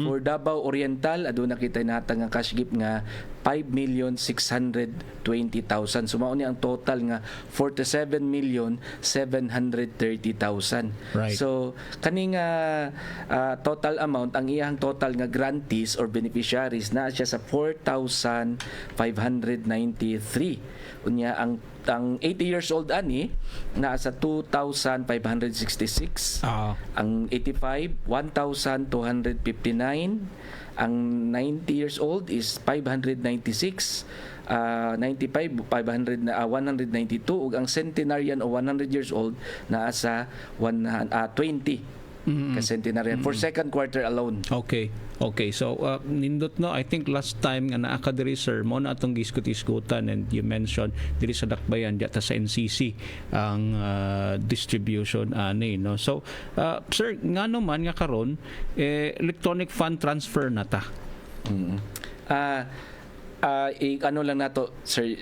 For Davao Oriental aduna kitay nahatag nga cash gift nga 5,620,000. Sumao ni ang total nga 47,730,000. Right. So kani nga total amount ang iyang total nga grantees or beneficiaries na siya sa 4,593. Unya ang 80 years old ani na sa 2,566. Ang 85 1,259. Ang 90 years old is 596. 95 192 ug ang centenarian o 100 years old naa sa 20 ka centenarian for second quarter alone. Okay. So nindot no, I think last time nga naa ka diri sir mo na atong gisgot-isgutan and you mentioned diri sa Dakbayan data sa NCC ang distribution ani no. So sir ngano man nga karon electronic fund transfer na ta. Ano lang nato Sir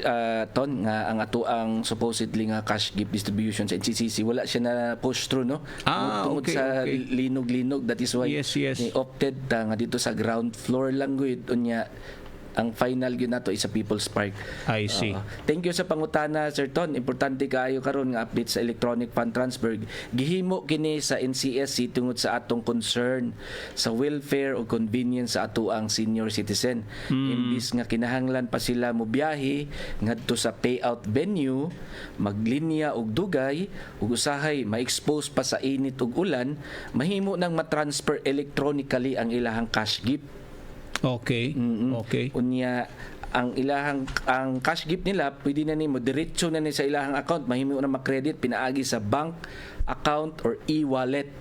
Ton nga ang ato ang supposedly nga cash gift distribution sa NCCC wala siya na push through no tungod sa linog that is why ni opted nga dito sa ground floor lang gud unya ang final yun nato is sa People's Park. I see. Thank you sa pangutana Sir Ton. Importante kaayo karon nga update sa electronic fund transfer. Gihimo kini sa NCSC tungod sa atong concern sa welfare o convenience sa ato ang senior citizen. Imbis nga kinahanglan pa sila mo biyahe ngadto sa payout venue, maglinya og dugay ug usahay ma-expose pa sa init ug ulan, mahimo nang ma-transfer electronically ang ilahang cash gift. Okay. Unya ang cash gift nila pwede na nimo diretso na ni sa ilahang account, mahimo na mag-credit pinaagi sa bank account or e-wallet,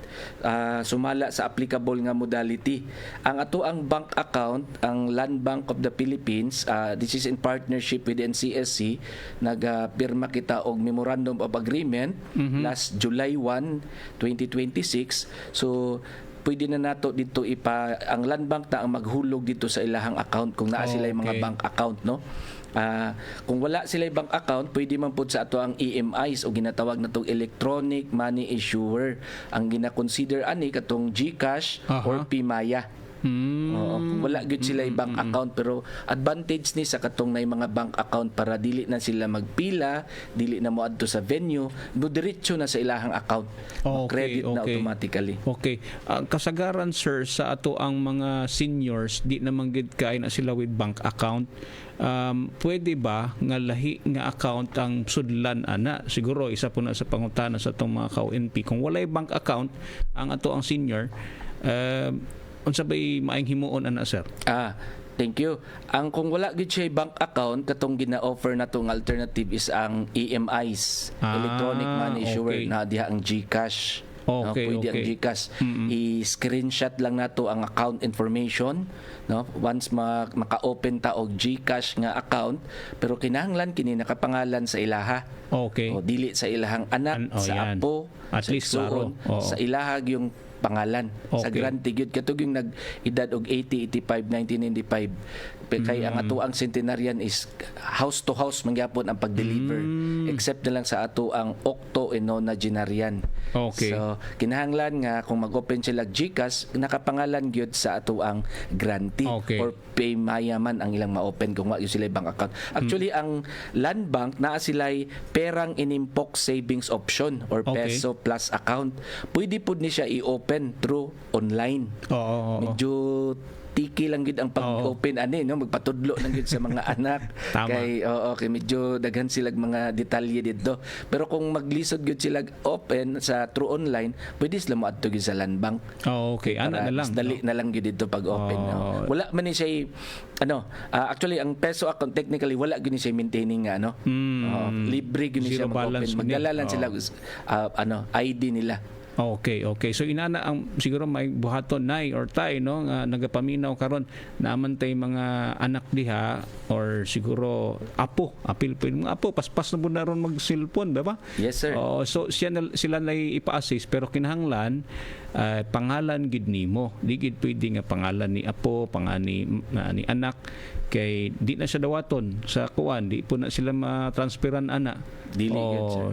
sumala sa applicable nga modality. Ang ato ang bank account, ang Land Bank of the Philippines, this is in partnership with NCSC, nagpirma kita og Memorandum of Agreement last July 1, 2026. So pwede na nato dito ang Land Bank na ang maghulog dito sa ilahang account kung naa sila yung mga bank account, no? Kung wala sila bank account, pwede man pud sa ato ang EMIs o ginatawag na itong electronic money issuer. Ang gina-consider ani katong GCash or PMaya. Kung wala gyud sila bank account, pero advantage ni sa katong nay mga bank account para dili na sila magpila, dili na mo adto sa venue, diretso na sa ilahang account. Credit na automatically. Okay. Kasagaran sir sa ato ang mga seniors di naman gid kay na sila with bank account. Pwede ba nga lahi nga account ang sudlan ana? Siguro isa po na sa pangutana sa itong mga ka-ONP. Kung walay bank account ang ato ang senior, unsa bay maayong himuon ana sir? Thank you. Ang kung wala gid siya bank account, katong gina-offer na tong alternative is ang EMIs, electronic money issuer, na diha ang GCash. Pwede ang GCash. I-screenshot lang nato ang account information, no? Once maka-open ta og GCash nga account, pero kinahanglan kini nakapangalan sa ilaha. O dili sa ilahang anak, sa apo, at sa least igsuon, sa ilahag yung pangalan. Sa grantee gyud katong yung nag-edad og 80, 85, 1995. Kay ang ato ang centenarian is house to house mangyapon ang pag-deliver, except na lang sa ato ang octo and nonagenarian. So kinahanglan nga kung mag-open sila GCash, nakapangalan gyud sa ato ang grantee or PayMaya man ang ilang ma-open kung wa gyud sila bank account. Actually ang Land Bank naa sila'y perang inimpok savings option or peso plus account. Pwede pud ni siya i-open through online. Medyo tiki lang gid ang pag-open ani, no, magpatudlo lang gid sa mga anak. Kay kay medyo daghan sila mga detalye dito. Pero kung maglisod gid sila open sa through online, pwede sila moadto gid sa Land Bank. Ana na lang. Dali na lang gid dito pag open. Wala man ni siya actually ang peso account technically wala gid ni siya maintaining nga libre gid ni siya mag-open. Magdala lang sila ID nila. Okay. So inana ang siguro may buhaton nay or tay, no, nga nagapaminaw karon naamantay mga anak diha or siguro apil mga apo paspas na na ron mag-cellphone, ba? Yes sir. So sila lay ipa-assist pero kinahanglan pangalan gid nimo. Di gid pwede nga pangalan ni apo, pangalan ni anak kay di na siya dawaton sa kuan, di po na sila ma-transferan ana. Dili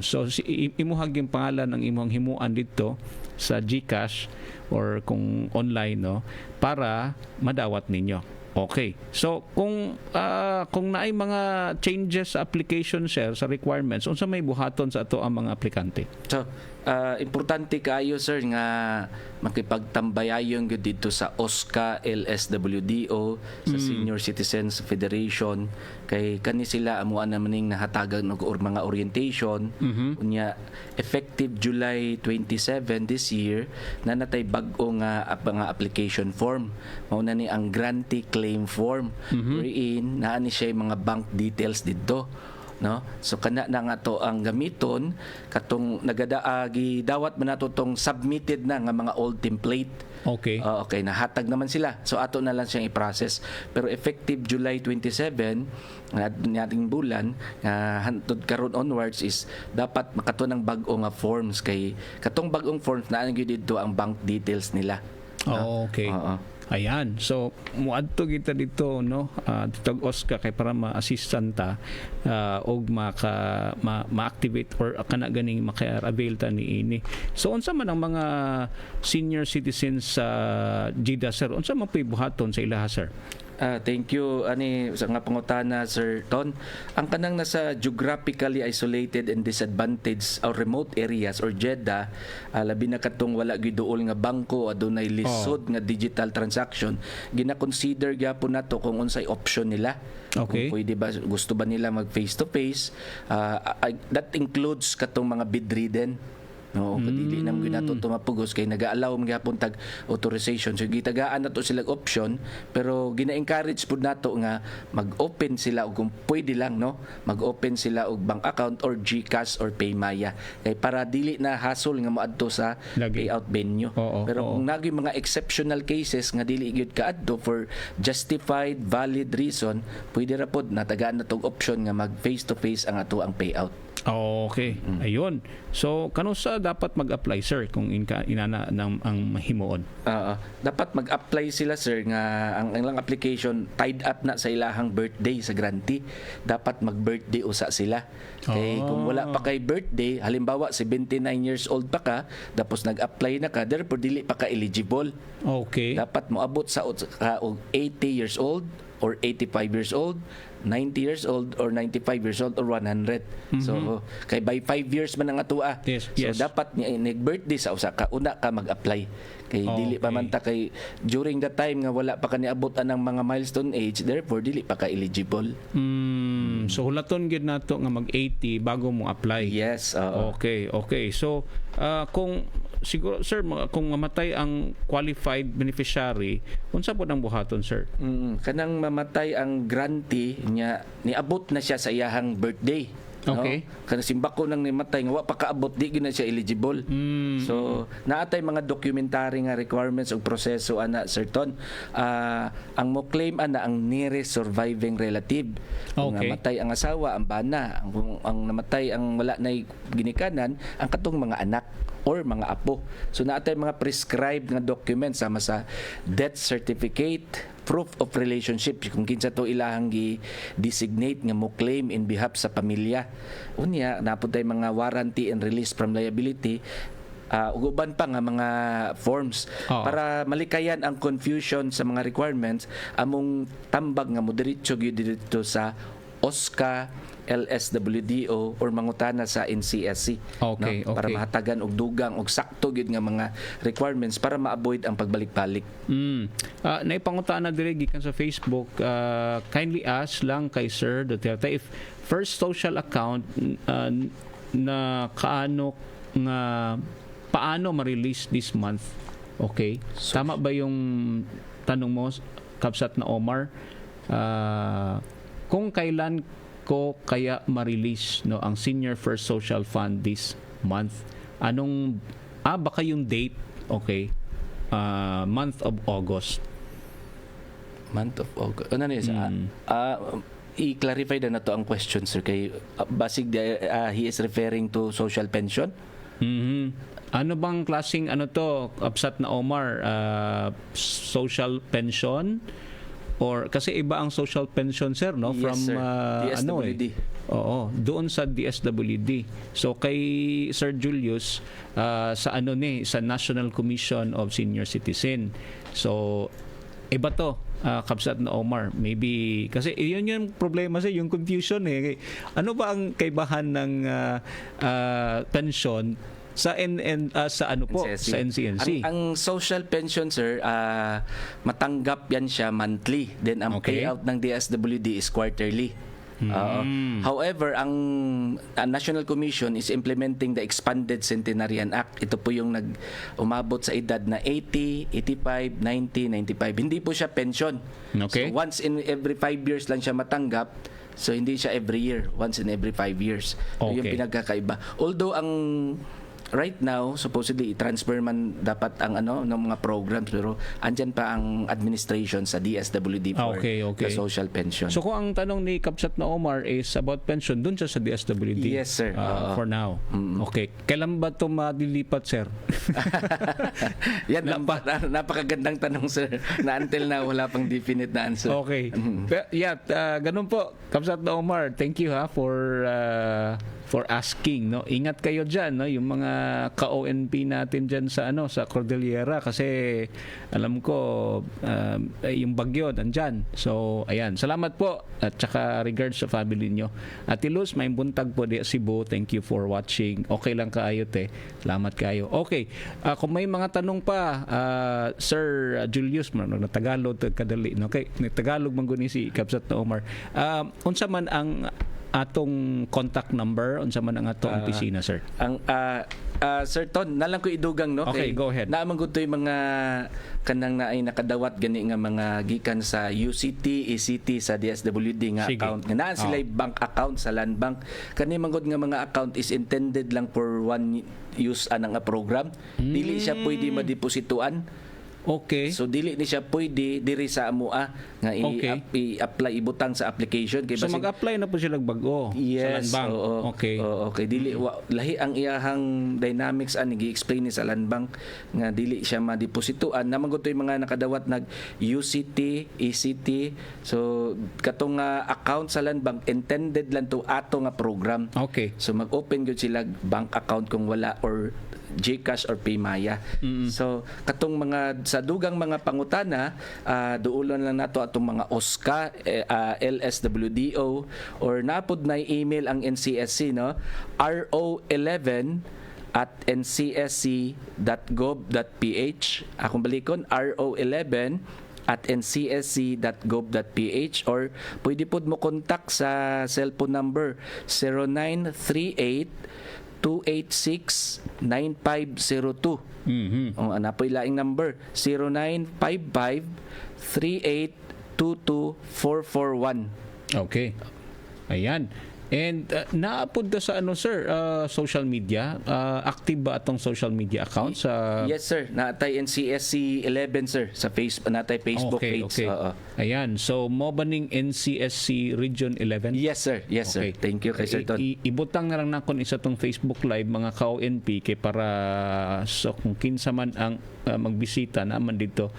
so imuhag yung pangalan ang imong himuan dito sa GCash or kung online, no, para madawat ninyo. Okay. So kung naay mga changes sa application sir sa requirements, unsa may buhaton sa ato ang mga aplikante? So importante kayo sir nga makipagtambayayon gyud dito sa OSCA LSWDO sa Senior Citizens Federation kay kani sila amuan na maning nahatagan og mga orientation unya effective July 27 this year na natay bag-o nga mga application form mao na ni ang grantee claim form wherein naa ni siya mga bank details didto, no? So kana na nga to ang gamiton katong gidawat man nato tong submitted na nga mga old template. Okay, nahatag naman sila. So ato na lang siyang i-process. Pero effective July 27 nating bulan hantod karon onwards is dapat makato ng bag-o nga forms kay katong bag-ong forms naa gyud dito ang bank details nila. Ayan. So muadto kita dito, no, tag OSCA kay para ma-assistanta og ma-activate or kana ganing maka-avail ta niini. So unsa man ang mga senior citizens sa GIDA sir? Unsa man pay buhaton sa ilaha sir? Thank you ani sa nga pangutana Sir Ton. Ang kanang nasa geographically isolated and disadvantaged or remote areas or JEDA, labi na katong wala gyud duol nga bangko adunay lisod nga digital transaction, gina-consider gyapon nato kung unsay option nila. Kung pwede ba, gusto ba nila mag face to face, that includes katong mga bedridden. No, kadili nam gyud nato tumapugos kay nag-allow man gyapon tag authorization. So gitagaan nato sila option pero gina-encourage pud nato nga mag-open sila og kung pwede lang no, mag-open sila og bank account or GCash or Paymaya. Kay para dili na hassle nga moadto sa payout venue. Pero kung nagay mga exceptional cases nga dili gyud kaadto for justified valid reason, pwede ra pod natagaan natong option nga mag face to face ang ato ang payout. Okay. Ayun. So kanusa dapat mag-apply sir kung inana ng ang himuon? Dapat mag-apply sila sir nga ang ilang application tied up na sa ilahang birthday sa grantee. Dapat mag-birthday usa sila. Kay kung wala pa kay birthday, halimbawa 79 years old pa ka, tapos nag-apply na ka, therefore dili pa ka eligible. Okay. Dapat moabot sa 80 years old or 85 years old, 90 years old or 95 years old or 100. So kay by 5 years man ang atua. So dapat nag-birthday sa usa ka una ka mag-apply. Kay dili pa man ta kay during that time nga wala pa kaniabot ang mga milestone age, therefore dili pa ka eligible. So hulaton gid nato nga mag-80 bago mo apply. Yes. Okay. So kung siguro sir kung mamatay ang qualified beneficiary, unsa po ang buhaton sir? Kanang mamatay ang grantee nya niabot na siya sa iyahang birthday. Okay. No? Kana simbako nang nimatay nga wa pa kaabot di gyud na siya eligible. So naatay mga documentary nga requirements ug proseso ana certain ang mo claim ana ang nearest surviving relative. Kung namatay ang asawa, ang bana, ang namatay ang wala nay ginikanan, ang katong mga anak or mga apo. So naatay mga prescribed nga documents sama sa death certificate, proof of relationship kung kinsa to ilahang gi-designate nga mo claim in behalf sa pamilya. Unya naputay mga warranty and release from liability, uban pa nga mga forms para malikayan ang confusion sa mga requirements. Among tambag nga mo diretso gyud dito sa OSCA, LSWDO or mangutana sa NCSC para mahatagan og dugang og sakto gyud nga mga requirements para ma-avoid ang pagbalik-balik. Naipangutana diri gikan sa Facebook, kindly ask lang kay Sir Duterte if first social account na paano ma-release this month. Okay? Tama ba yung tanong mo, Kabsat na Omar? Kung kailan ko kaya ma-release ang Senior First Social Fund this month? Anong baka yung date? Okay. Month of August. Month of August. Ano na yun? I-clarify na to ang question sir kay basig he is referring to social pension. Ano bang klaseng Absat na Omar, social pension? Or kasi iba ang social pension sir no from DSWD. Doon sa DSWD. So kay Sir Julius sa National Commission of Senior Citizen. So iba to Kabsat na Omar. Maybe kasi yun yung problema sa yung confusion Ano ba ang kaibahan ng pension sa NCSC. Sa NCNC. Ang social pension sir matanggap yan siya monthly, then ang payout ng DSWD is quarterly. However, ang National Commission is implementing the Expanded Centenarian Act. Ito po yung umabot sa edad na 80, 85, 90, 95. Hindi po siya pension. So once in every 5 years lang siya matanggap. So hindi siya every year, once in every 5 years. So yung pinagkakaiba. Although ang right now, supposedly, i-transfer man dapat ang ng mga programs, pero andyan pa ang administration sa DSWD for the social pension. So kung ang tanong ni Kabsat na Omar is about pension, dun siya sa DSWD? Yes, sir. For now. Okay. Kailan ba ito madilipat, sir? Yan, napakagandang tanong, sir, na until na wala pang definite na answer. Okay. Ganun po. Kabsat na Omar, thank you for asking, no. Ingat kayo diyan, no, yung mga ka-ONP natin diyan sa Cordillera kasi alam ko yung bagyo nandiyan. So, ayan. Salamat po at saka regards sa family nyo. Ate Luz, may buntag po di Cebu. Thank you for watching. Okay lang kaayo te. Salamat kayo. Okay. Kung may mga tanong pa, Sir Julius, Tagalog kadali, no. Okay, Tagalog man guni si Kabsat na Omar. Unsa man ang atong contact number unsa man ang atong opisina, sir? Ang Sir Ton, nalang ko idugang, no? Okay, go ahead. Naamang ko yung mga kanang na ay nakadawat gani nga mga gikan sa UCT, ECT sa DSWD nga Sige. account. Nga naan sila bank account sa Land Bank. Kani manggod nga mga account is intended lang for one use anang program. Dili siya pwede madeposituan. Okay. So dili ni siya pwede diri sa amoa nga i-apply ibutang sa application kay So mag-apply na po sila bago yes, sa Land Bank. Okay. Okay, dili lahi ang iyahang dynamics ani gi-explain ni sa Land Bank nga dili siya madeposituan. Naman yung mga nakadawat nag UCT, ECT. So katong account sa Land Bank intended lang to ato nga program. Okay. So mag-open gyud sila bank account kung wala or GCash or Paymaya. So katong mga sa dugang mga pangutana, duulon lang nato atong mga OSCA, LSWDO or napod na email ang NCSC, no? ro11@ncsc.gov.ph. Akong balikon, ro11@ncsc.gov.ph or pwede pod mo kontak sa cellphone number 0938-286-9502. Napoy laing number 0955-3822-441. Okay. Ayan. And naapod sa sir, social media, active ba atong social media account sa Yes sir, natay NCSC 11 sir sa Facebook, natay Facebook page. Okay. Ayan, so mo ba ning NCSC Region 11? Yes sir. Okay. Thank you kay Sir Ton. Ibutang na lang nakon isa tong Facebook Live mga ka-ONP kay para so kung kinsa man ang magbisita naman dito,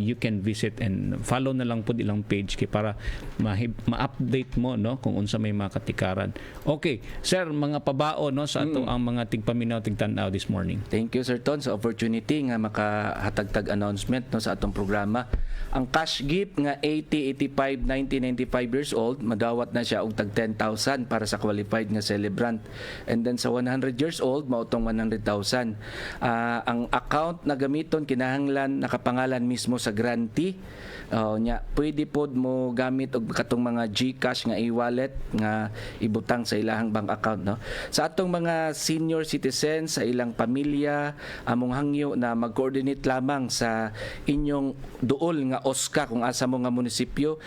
you can visit and follow na lang po ilang page kay para ma-update mo, no, kung unsa may mga katikaran. Okay, sir, mga pabao, no, sa ato ang mga tigpaminaw tigtanaw this morning. Thank you Sir Ton sa opportunity nga makahatagtag announcement, no, sa atong programa. Ang cash gift nga 80, 85, 90, 95 years old, madawat na siya og tag 10,000 para sa qualified nga celebrant. And then sa 100 years old, mautong 100,000. Ang account na gamiton kinahanglan nakapangalan mismo sa grantee. Pwede pod mo gamit og katong mga GCash nga e-wallet nga ibutang sa ilahang bank account, no. Sa atong mga senior citizens sa ilang pamilya, among hangyo na mag-coordinate lamang sa inyong duol nga OSCA kung asa mo nga munisipyo,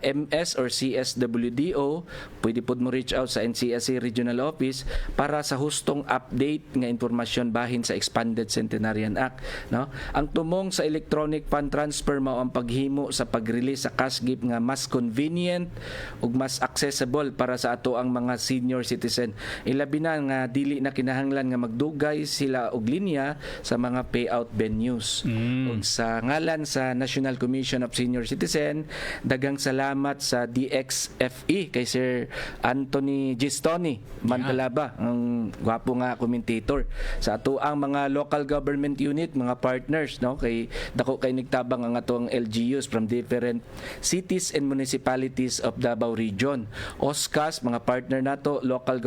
MS or CSWDO, pwede pod mo reach out sa NCSC Regional Office para sa hustong update nga impormasyon bahin sa Expanded Centenarian Act, no. Ang tumong sa electronic fund transfer mao ang paghimo sa pag-release sa cash gift nga mas convenient ug mas accessible para sa ato ang mga senior citizen. Ilabi na nga dili na kinahanglan nga magdugay sila og linya sa mga payout venues. Ug sa ngalan sa National Commission of Senior Citizen, dagang salamat sa DXFE kay Sir Anthony Gistoni Mantalaba, ang gwapo nga commentator. Sa ato ang mga local government unit, mga partners, no, kay dako kay nigtabang ang atong LGUs from different cities and municipalities of Davao Region. OSCAS, mga partner nato, local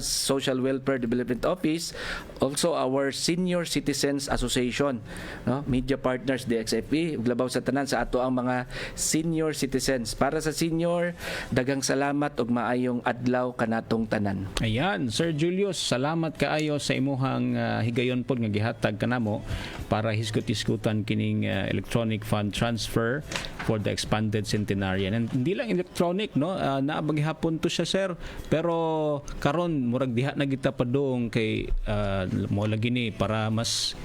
Social Welfare Development Office, also our Senior Citizens Association, no, media partners DXFE, uglabaw sa tanan sa ato ang mga senior citizens. Para sa senior, dagang salamat ug maayong adlaw kanatong tanan. Ayan, Sir Julius, salamat kaayo sa imuhang higayon pod nga gihatag kanamo para hisgot-hisgutan kining electronic fund transfer for the Expanded Centenarian. And hindi lang electronic, no, naabag hapon to siya, sir, pero karon murag diha na kita padung kay mo lagi ni para mas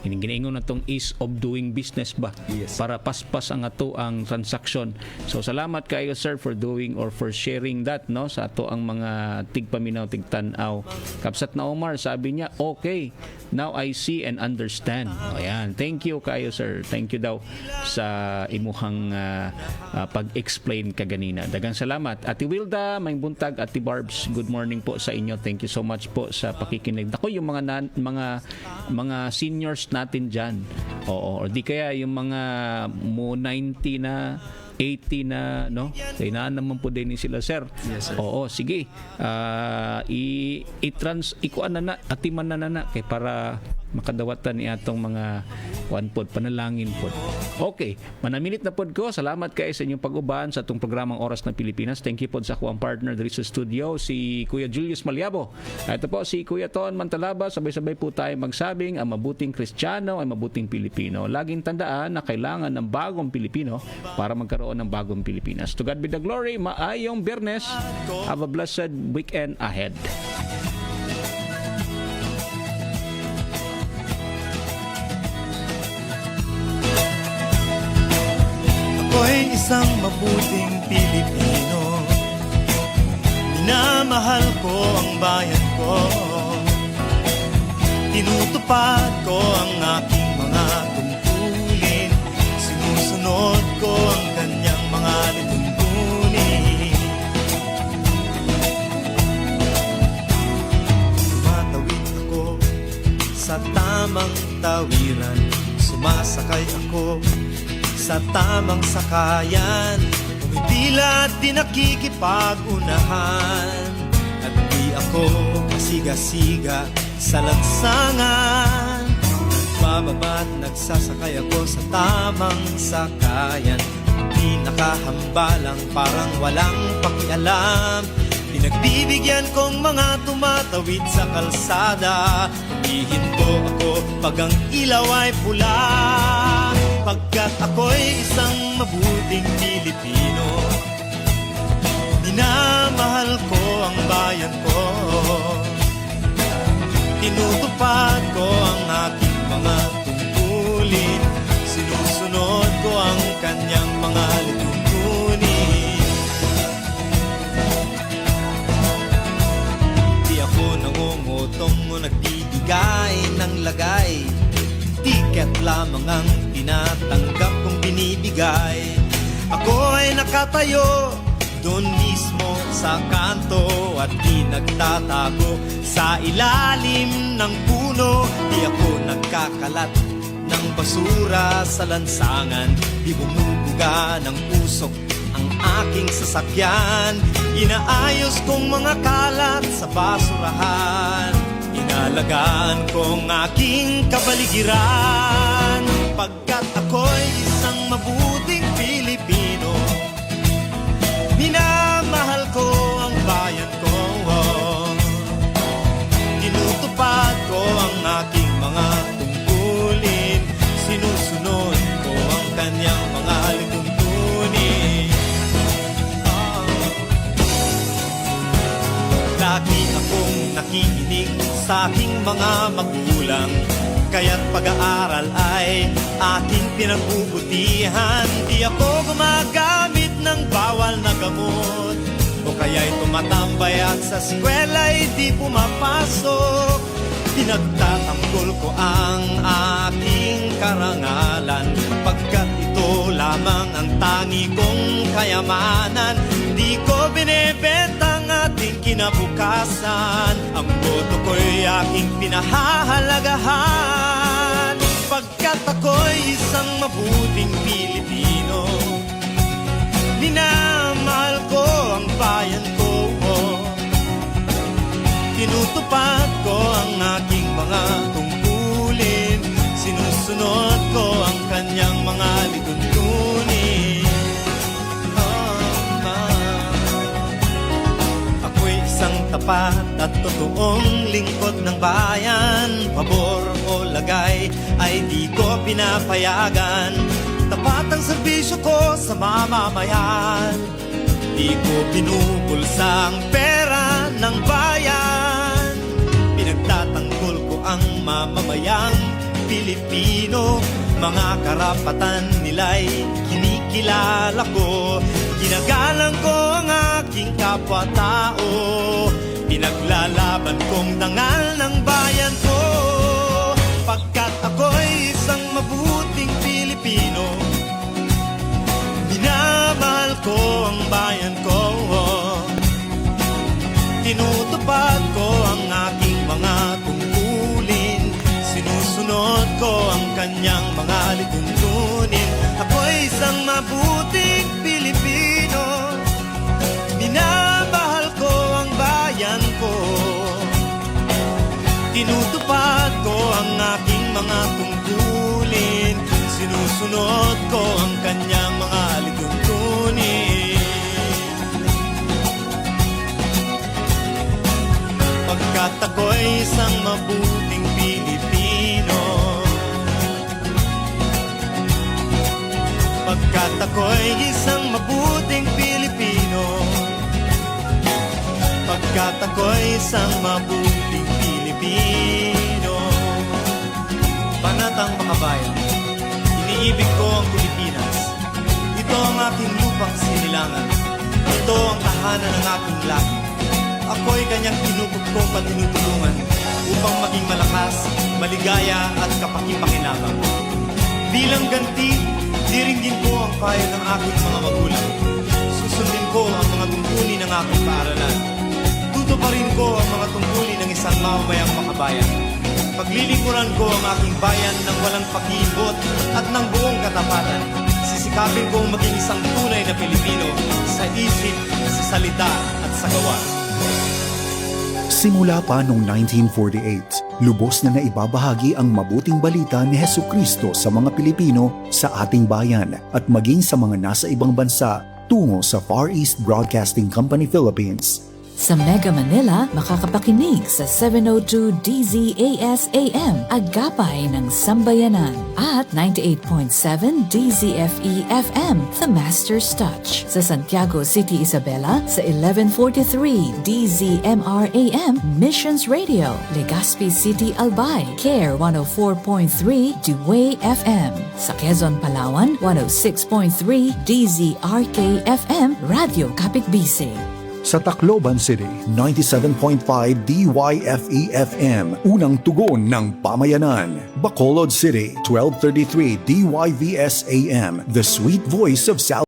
ginaingon na tong ease of doing business ba, para paspas ang ato ang transaction. So salamat kayo, sir, for doing or for sharing that, no, sa ato ang mga tigpaminaw tigtanaw. Kapsat na Omar, sabi niya, okay, now I see and understand. Ayan, thank you kayo, sir, thank you daw sa imuhang pag-explain kaganina. Dagang salamat. Ati Wilda, may buntag. Ati Barbs, good morning po sa inyo. Thank you so much po sa pakikinig. Ako yung mga seniors natin dyan. Oo, or di kaya yung mga mo 90 na 80 na, no? Kailangan naman po din sila, sir. Yes, sir. Oo, sige. Ikuan na atiman na kay para makadawatan ni atong mga panalangin pod. Okay, manaminit na pod ko. Salamat kayo sa inyong pag-uban sa atong programang Oras ng Pilipinas. Thank you pod sa akong partner diri sa studio, si Kuya Julius Malyabo. Ito po si Kuya Ton Mantalaba. Sabay-sabay po tayo magsabing ang mabuting Kristiyano ay mabuting Pilipino. Laging tandaan na kailangan ng bagong Pilipino para magkaroon ng bagong Pilipinas. To God be the glory. Maayong Biyernes. Have a blessed weekend ahead. Ako'y isang mabuting Pilipino. Minamahal ko ang bayan ko. Tinutupad ko ang aking mga tungkulin. Sinusunod ko ang kanyang mga lituntunin. Tumatawid ako sa tamang tawiran. Sumasakay ako sa tamang sakayan. Pumipila at di nakikipag-unahan. At di ako kasiga-siga sa lansangan. Nagbababa at nagsasakay ako sa tamang sakayan. Di nakahambalang parang walang pakialam. Pinagbibigyan kong mga tumatawid sa kalsada. Humihinto ako pag ang ilaw ay pula. Pagkat ako'y isang mabuting Pilipino. Minamahal ko ang bayan ko. Tinutupad ko ang aking mga tungkulin. Sinusunod ko ang kanyang mga lituntunin. Di ako nangungutong o nagbibigay ng lagay. Tiket lamang ang tinatanggap kong binibigay. Ako ay nakatayo doon mismo sa kanto at di nagtatago sa ilalim ng puno. Di ako nagkakalat ng basura sa lansangan. Di bumubuga ng usok ang aking sasakyan. Inaayos kong mga kalat sa basurahan. Inalagaan kong aking kapaligiran. Pagkat ako'y isang mabuting Pilipino. Minamahal ko ang bayan ko. Tinutupad ko ang aking mga tungkulin. Sinusunod ko ang kanyang mga lituntunin. Lagi akong nakikinig sa aking mga magulang. Kaya't pag-aaral ay aking pinagbubutihan. Di ako gumagamit ng bawal na gamot, o kaya'y tumatambay at sa eskwela'y di pumapasok. Pinagtatanggol ko ang aking karangalan, pagkat ito lamang ang tangi kong kayamanan. Di ko binebenta ang ating kinabukasan. Ang boto ko'y aking pinahahalagahan. Pagkat ako'y isang mabuting Pilipino. Minamahal ko ang bayan ko. Tinutupad ko ang aking mga tungkulin. Sinusunod ko ang kanyang mga lituntunin. Ako'y isang tapat at totoong lingkod ng bayan. Pabor o lagay ay di ko pinapayagan. Tapat ang serbisyo ko sa mamamayan. Di ko pinupulsa ang pera ng bayan. Pinagtatanggol ko ang mamamayang Pilipino. Mga karapatan nila'y kinikilala ko. Ginagalang ko ang aking kapwa-tao. Pinaglalaban kong dangal ng bayan ko. Pagkat ako'y isang mabuting Pilipino. Minamahal ko ang bayan ko. Tinutupad ko ang aking mga tungkulin. Sinusunod ko ang kanyang mga lituntunin. Ako'y isang mabuting Pilipino. Minamahal ko ang bayan ko. Tinutupad ko ang aking susunod ko ang kanyang mga lituntunin. Pagkat ako'y isang mabuting Pilipino, pagkat ako'y isang mabuting Pilipino, pagkat ako'y isang mabuting Pilipino. Banatang Makabayan, iniibig ko ang Pilipinas. Ito ang aking lupang sinilangan. Ito ang tahanan ng aking lahi. Ako'y kanyang tinutugtog at tinutulungan upang maging malakas, maligaya at kapakipakinabang. Bilang ganti, diringgin ko ang payo ng aking mga magulang. Susundin ko ang mga tungkulin ng aking paaralan. Tutuparin ko ang mga tungkulin ng isang mamamayang makabayan. Paglilingkuran ko ang aking bayan ng walang pag-iibot at ng buong katapatan. Sisikapin kong maging isang tunay na Pilipino sa isip, sa salita at sa gawa. Simula pa noong 1948, lubos na naibabahagi ang mabuting balita ni Hesukristo sa mga Pilipino sa ating bayan at maging sa mga nasa ibang bansa tungo sa Far East Broadcasting Company Philippines. Sa Mega Manila, makakapakinig sa 702 DZAS AM, Agapay ng Sambayanan, at 98.7 DZFE FM, The Master's Touch. Sa Santiago City, Isabela, sa 1143 DZMR AM, Missions Radio. Legazpi City, Albay, CARE 104.3 Dewey FM. Sa Quezon, Palawan, 106.3 DZRK FM, Radio Kapitbise. Sa Tacloban City, 97.5 DYFE-FM, unang tugon ng pamayanan. Bacolod City, 1233 DYVS-AM, the sweet voice of Salvation.